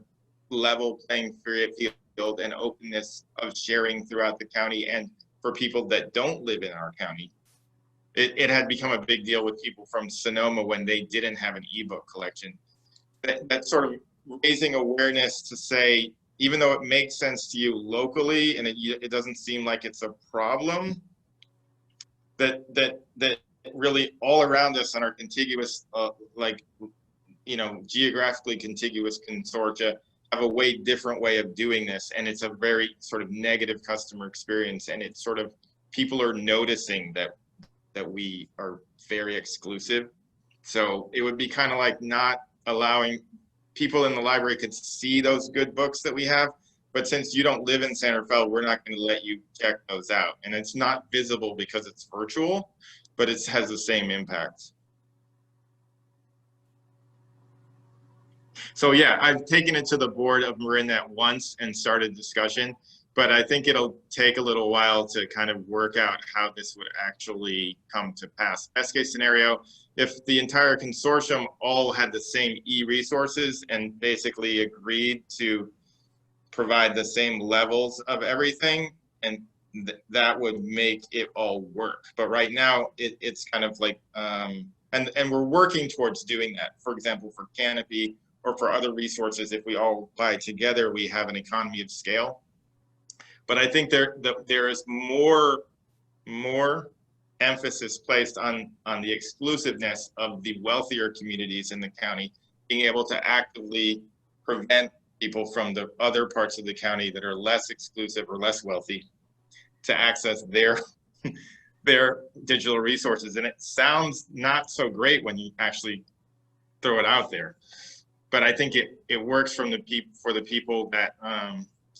level playing field and openness of sharing throughout the county and for people that don't live in our county. It had become a big deal with people from Sonoma when they didn't have an ebook collection. That sort of raising awareness to say, even though it makes sense to you locally and it doesn't seem like it's a problem, that really all around us on our contiguous, geographically contiguous consortia have a way different way of doing this, and it's a very sort of negative customer experience, and it's sort of, people are noticing that we are very exclusive. So it would be kind of like not allowing people in the library could see those good books that we have, but since you don't live in San Rafael, we're not going to let you check those out. And it's not visible because it's virtual, but it has the same impact. So yeah, I've taken it to the board of MarinNet once and started discussion, but I think it'll take a little while to kind of work out how this would actually come to pass. Best case scenario, if the entire consortium all had the same e-resources and basically agreed to provide the same levels of everything, and that would make it all work. But right now it's kind of like, and we're working towards doing that. For example, for Canopy or for other resources, if we all buy together, we have an economy of scale. But I think there is more emphasis placed on the exclusiveness of the wealthier communities in the county, being able to actively prevent people from the other parts of the county that are less exclusive or less wealthy to access their digital resources. And it sounds not so great when you actually throw it out there, but I think it works for the people that,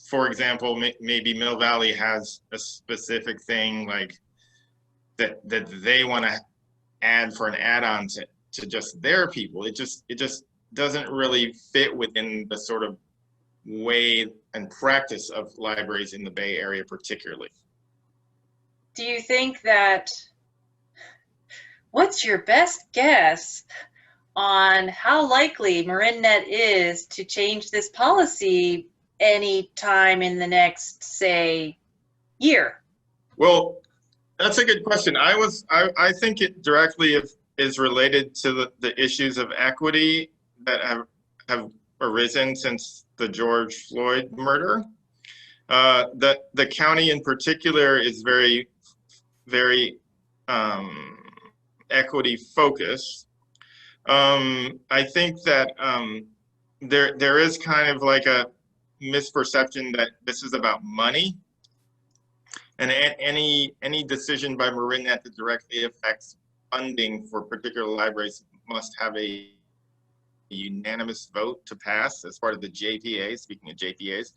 for example, maybe Mill Valley has a specific thing like that they want to add for an add-on to just their people. It just doesn't really fit within the sort of way and practice of libraries in the Bay Area particularly. Do you think that, what's your best guess on how likely MarinNet is to change this policy any time in the next, say, year? Well, that's a good question. I think it directly is related to the issues of equity that have arisen since the George Floyd murder. The county in particular is very, very equity focused. I think that there is kind of like a misperception that this is about money, and any decision by MarinNet that directly affects funding for particular libraries must have a unanimous vote to pass as part of the JPA, speaking of JPAs.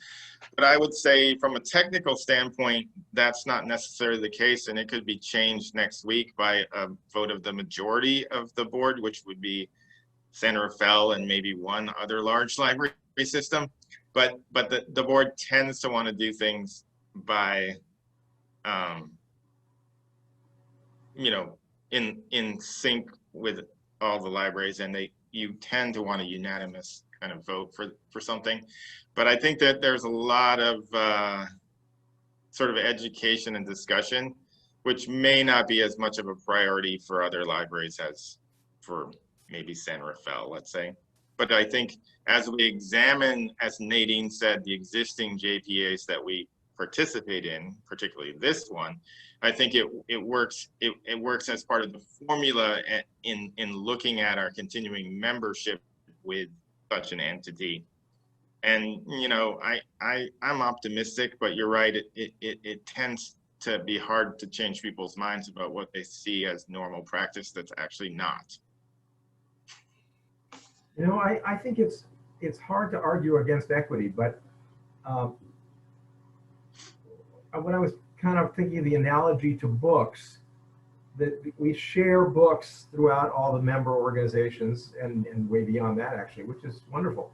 But I would say from a technical standpoint, that's not necessarily the case, and it could be changed next week by a vote of the majority of the board, which would be Santa Rafael and maybe one other large library system. But the board tends to want to do things by, you know, in sync with all the libraries, and you tend to want a unanimous kind of vote for something. But I think that there's a lot of sort of education and discussion, which may not be as much of a priority for other libraries as for maybe San Rafael, let's say. But I think as we examine, as Nadine said, the existing JPAs that we participate in, particularly this one, I think it works as part of the formula in looking at our continuing membership with such an entity. And you know, I'm optimistic, but you're right, it tends to be hard to change people's minds about what they see as normal practice that's actually not. You know, I think it's hard to argue against equity, but when I was kind of thinking of the analogy to books, that we share books throughout all the member organizations and way beyond that, actually, which is wonderful.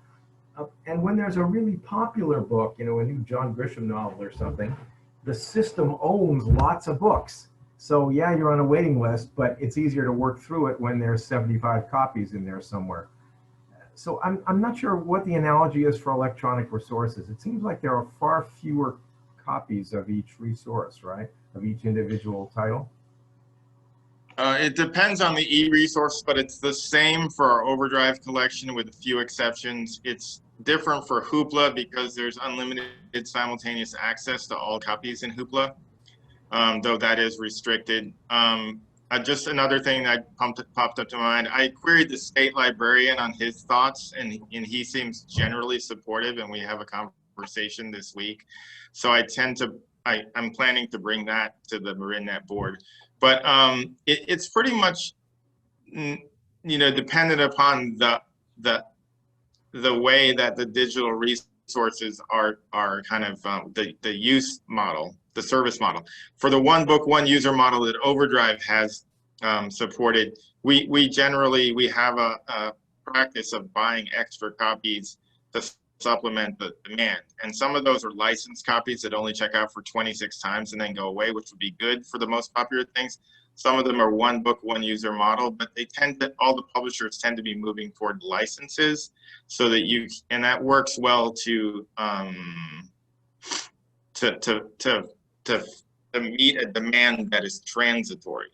And when there's a really popular book, you know, a new John Grisham novel or something, the system owns lots of books. So yeah, you're on a waiting list, but it's easier to work through it when there's 75 copies in there somewhere. So I'm not sure what the analogy is for electronic resources. It seems like there are far fewer copies of each resource, right? Of each individual title. It depends on the e-resource, but it's the same for our Overdrive collection with a few exceptions. It's different for Hoopla because there's unlimited simultaneous access to all copies in Hoopla, though that is restricted. Just another thing that popped up to mind, I queried the state librarian on his thoughts, and he seems generally supportive, and we have a conversation this week. So I'm planning to bring that to the MarinNet board. But it's pretty much, you know, dependent upon the way that the digital resources are kind of the use model, the service model. For the one book, one user model that Overdrive has supported, we generally have a practice of buying extra copies to supplement the demand. And some of those are licensed copies that only check out for 26 times and then go away, which would be good for the most popular things. Some of them are one book, one user model, but all the publishers tend to be moving toward licenses so that and that works well to meet a demand that is transitory.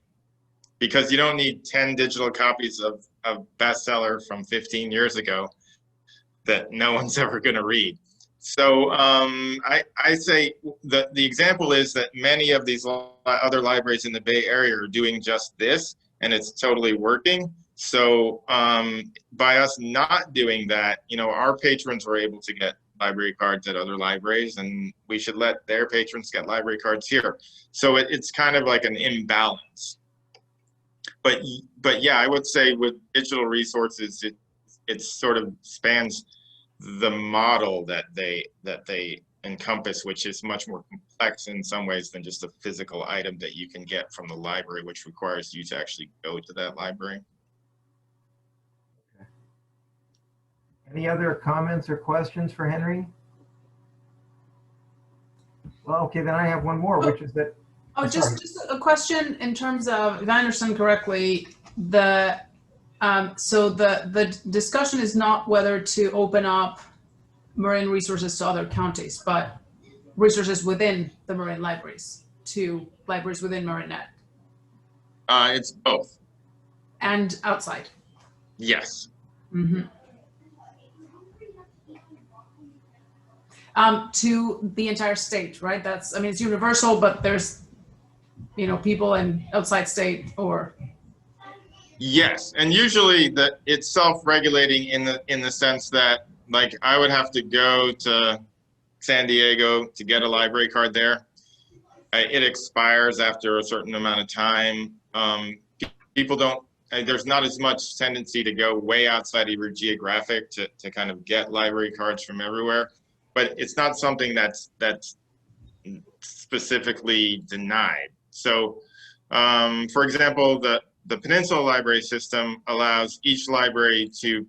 Because you don't need 10 digital copies of bestseller from 15 years ago that no one's ever going to read. So I say the example is that many of these other libraries in the Bay Area are doing just this, and it's totally working. So by us not doing that, you know, our patrons were able to get library cards at other libraries, and we should let their patrons get library cards here. So it's kind of like an imbalance. But yeah, I would say with digital resources, it sort of spans the model that they encompass, which is much more complex in some ways than just a physical item that you can get from the library, which requires you to actually go to that library. Okay. Any other comments or questions for Henry? Well, okay, then I have one more, which is that. Oh, just a question in terms of, if I understand correctly, so the discussion is not whether to open up Marin resources to other counties, but resources within the Marin libraries to libraries within MarinNet. It's both. And outside. Yes. Mm-hmm. To the entire state, right? I mean, it's universal, but there's, you know, people in outside state or. Yes, and usually it's self-regulating in the sense that, like, I would have to go to San Diego to get a library card there. It expires after a certain amount of time. People don't there's not as much tendency to go way outside of your geographic to kind of get library cards from everywhere, but it's not something that's specifically denied. So, for example, the Peninsula Library System allows each library to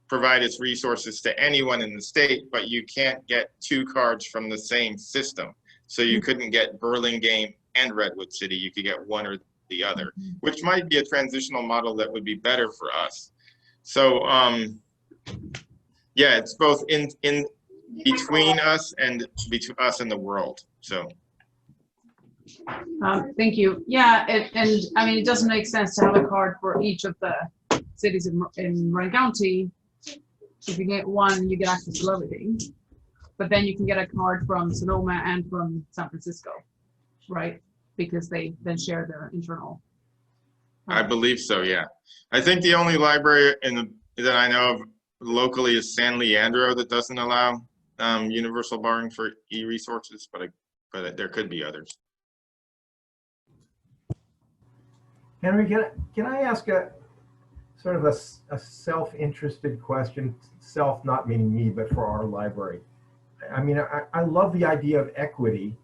provide its resources to anyone in the state, but you can't get 2 cards from the same system. So you couldn't get Burlingame and Redwood City. You could get one or the other, which might be a transitional model that would be better for us. So yeah, it's both in between us and between us and the world. So thank you. Yeah, and I mean, it doesn't make sense to have a card for each of the cities in Marin County. If you get one, you get access to everything. But then you can get a card from Sonoma and from San Francisco, right? Because they then share their internal. I believe so, yeah. I think the only library that I know of locally is San Leandro that doesn't allow universal borrowing for e-resources, but there could be others. Henry, can I ask a sort of a self-interested question? Self not meaning me, but for our library. I mean, I love the idea of equity,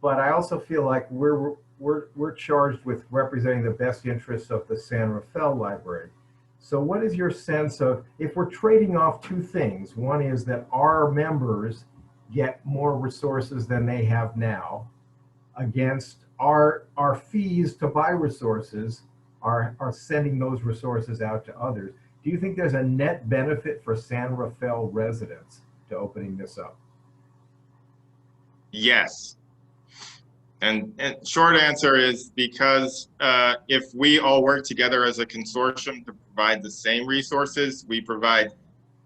but I also feel like we're charged with representing the best interests of the San Rafael Library. So what is your sense of, if we're trading off 2 things, one is that our members get more resources than they have now, against our fees to buy resources are sending those resources out to others. Do you think there's a net benefit for San Rafael residents to opening this up? Yes. And short answer is because if we all work together as a consortium to provide the same resources, we provide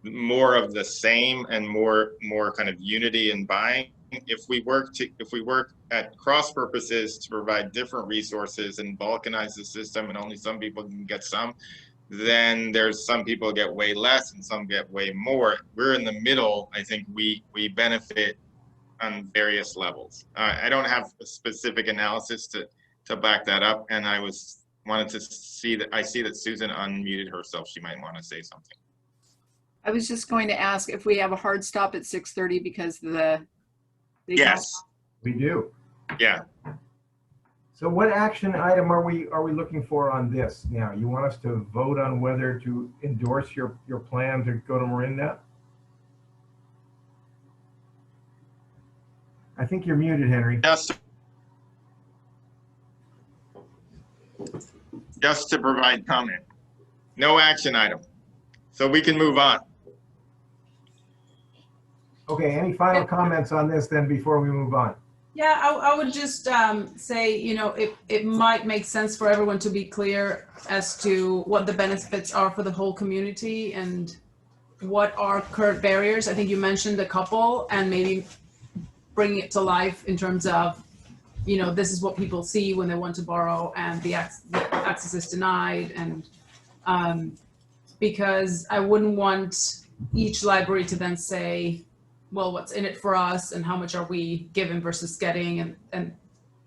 more of the same and more kind of unity in buying. If we work at cross purposes to provide different resources and balkanize the system and only some people can get some, then there's some people get way less and some get way more. We're in the middle. I think we benefit on various levels. I don't have a specific analysis to back that up, and I wanted to see that. I see that Susan unmuted herself. She might want to say something. I was just going to ask if we have a hard stop at 6:30 because Yes, We do. yeah. So what action item are we looking for on this now? You want us to vote on whether to endorse your plan to go to Marinda? I think you're muted, Henry. Just to provide comment. No action item. So we can move on. Okay, any final comments on this then before we move on? Yeah, I would just say, you know, it might make sense for everyone to be clear as to what the benefits are for the whole community and what are current barriers. I think you mentioned a couple, and maybe bringing it to life in terms of, you know, this is what people see when they want to borrow and the access is denied. And because I wouldn't want each library to then say, well, what's in it for us and how much are we given versus getting and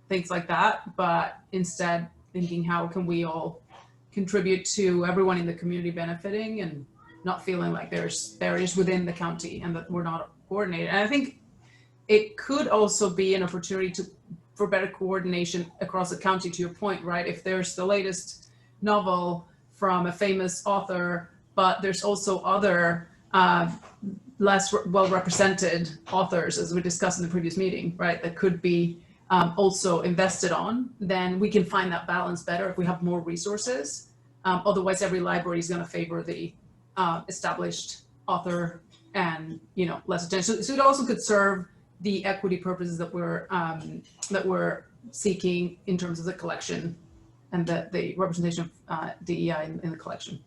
things like that. But instead thinking, how can we all contribute to everyone in the community benefiting and not feeling like there's barriers within the county and that we're not coordinated. And I think it could also be an opportunity for better coordination across the county, to your point, right? If there's the latest novel from a famous author, but there's also other less well-represented authors, as we discussed in the previous meeting, right, that could be also invested on, then we can find that balance better if we have more resources. Otherwise, every library is going to favor the established author and, you know, less attention. So it also could serve the equity purposes that we're seeking in terms of the collection and the representation of DEI in the collection.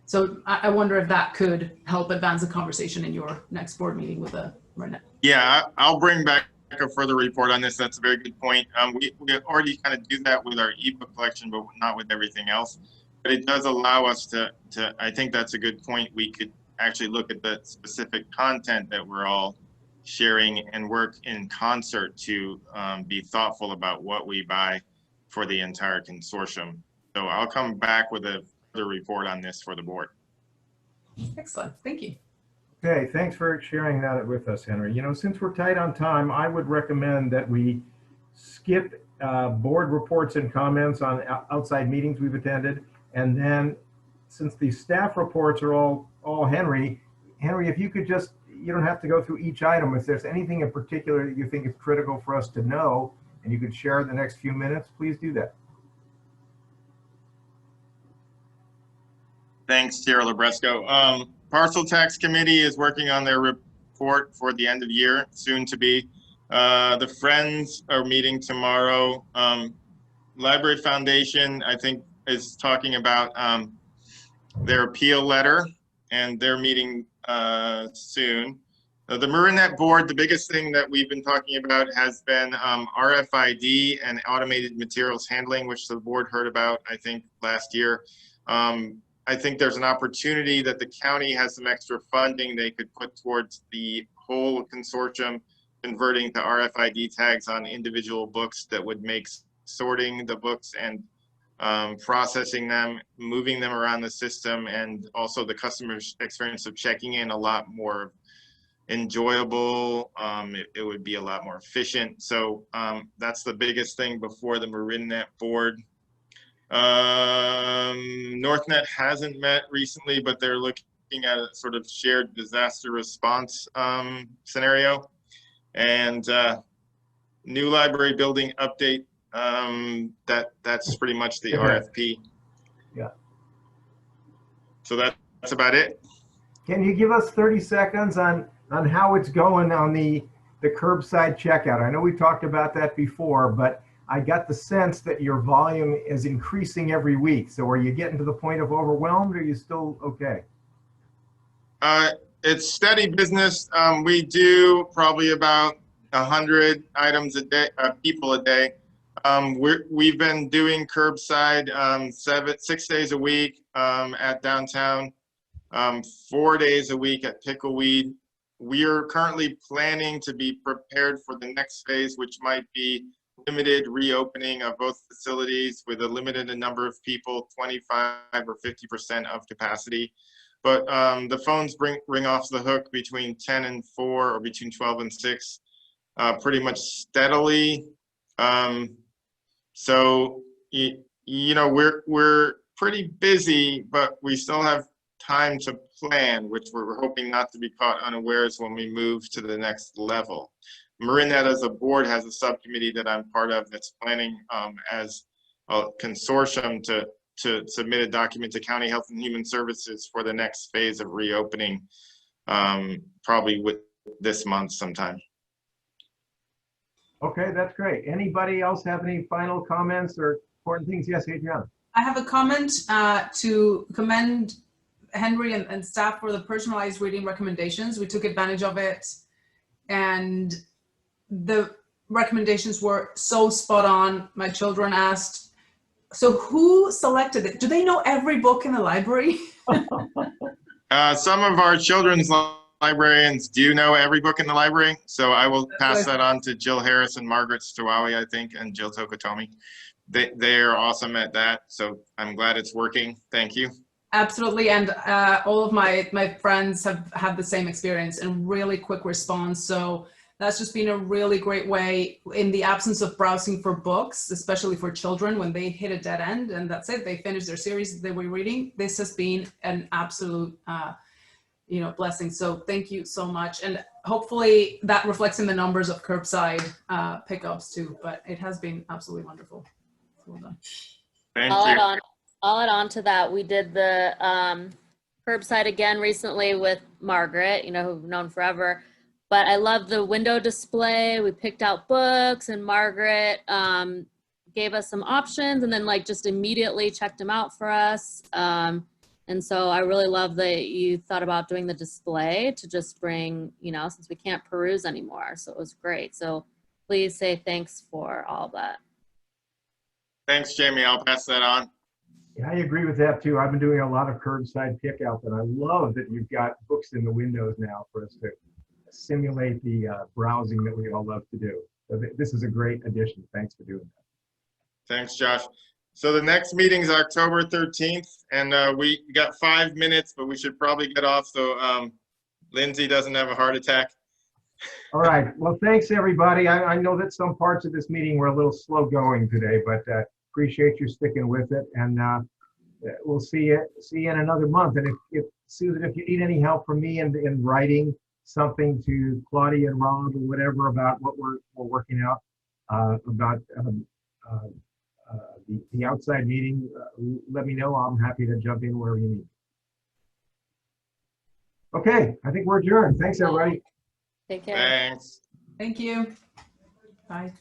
So I wonder if that could help advance the conversation in your next board meeting with the RENET. Yeah, I'll bring back a further report on this. That's a very good point. We already kind of do that with our ebook collection, but not with everything else. But it does allow us to I think that's a good point. We could actually look at the specific content that we're all sharing and work in concert to be thoughtful about what we buy for the entire consortium. So I'll come back with a further report on this for the board. Excellent. Thank you. Okay, thanks for sharing that with us, Henry. You know, since we're tight on time, I would recommend that we skip board reports and comments on outside meetings we've attended. And then since the staff reports are all Henry, if you could just, you don't have to go through each item. If there's anything in particular that you think is critical for us to know and you could share in the next few minutes, please do that. Thanks, Chair Labresco. Parcel Tax Committee is working on their report for the end of the year, soon to be. The Friends are meeting tomorrow. Library Foundation, I think, is talking about their appeal letter, and they're meeting soon. The Marinet Board, the biggest thing that we've been talking about has been RFID and automated materials handling, which the board heard about, I think, last year. I think there's an opportunity that the county has some extra funding they could put towards the whole consortium converting to RFID tags on individual books that would make sorting the books and processing them, moving them around the system, and also the customer experience of checking in a lot more enjoyable. It would be a lot more efficient. So that's the biggest thing before the Marinet Board. NorthNet hasn't met recently, but they're looking at a sort of shared disaster response scenario. And new library building update, that's pretty much the RFP. Yeah. So that's about it. Can you give us 30 seconds on how it's going on the curbside checkout? I know we talked about that before, but I got the sense that your volume is increasing every week. So are you getting to the point of overwhelmed, or are you still okay? It's steady business. We do probably about 100 items a day, people a day. We've been doing curbside 6 days a week at downtown, 4 days a week at Pickleweed. We are currently planning to be prepared for the next phase, which might be limited reopening of both facilities with a limited number of people, 25 or 50% of capacity. But the phones ring off the hook between 10 and 4 or between 12 and 6 pretty much steadily. So, you know, we're pretty busy, but we still have time to plan, which we're hoping not to be caught unawares when we move to the next level. Marinet as a board has a subcommittee that I'm part of that's planning as a consortium to submit a document to County Health and Human Services for the next phase of reopening, probably with this month sometime. Okay, that's great. Anybody else have any final comments or important things? Yes, Adriana. I have a comment to commend Henry and staff for the personalized reading recommendations. We took advantage of it, and the recommendations were so spot on. My children asked, so who selected it? Do they know every book in the library? Some of our children's librarians do know every book in the library, so I will pass that on to Jill Harris and Margaret Strawawi, I think, and Jill Tokotomi. They are awesome at that, so I'm glad it's working. Thank you. Absolutely, and all of my friends have had the same experience and really quick response. So that's just been a really great way in the absence of browsing for books, especially for children when they hit a dead end and that's it, they finish their series that they were reading. This has been an absolute blessing. So thank you so much. And hopefully that reflects in the numbers of curbside pickups too, but it has been absolutely wonderful. Well done. Thank you. I'll add on to that. We did the curbside again recently with Margaret, who we've known forever. But I love the window display. We picked out books, and Margaret gave us some options, and then just immediately checked them out for us. And so I really love that you thought about doing the display to just bring, since we can't peruse anymore. So it was great. So please say thanks for all that. Thanks, Jamie. I'll pass that on. Yeah, I agree with that too. I've been doing a lot of curbside pickup, and I love that you've got books in the windows now for us to simulate the browsing that we all love to do. So this is a great addition. Thanks for doing that. Thanks, Josh. So the next meeting's October 13th, and we got 5 minutes, but we should probably get off so Lindsay doesn't have a heart attack. All right. Well, thanks, everybody. I know that some parts of this meeting were a little slow going today, but appreciate you sticking with it. And we'll see you in another month. And if Susan, if you need any help from me in writing something to Claudia and Rob or whatever about what we're working out about the outside meeting, let me know. I'm happy to jump in wherever you need. Okay, I think we're adjourned. Thanks, everybody. Take care. Thanks. Thank you. Bye.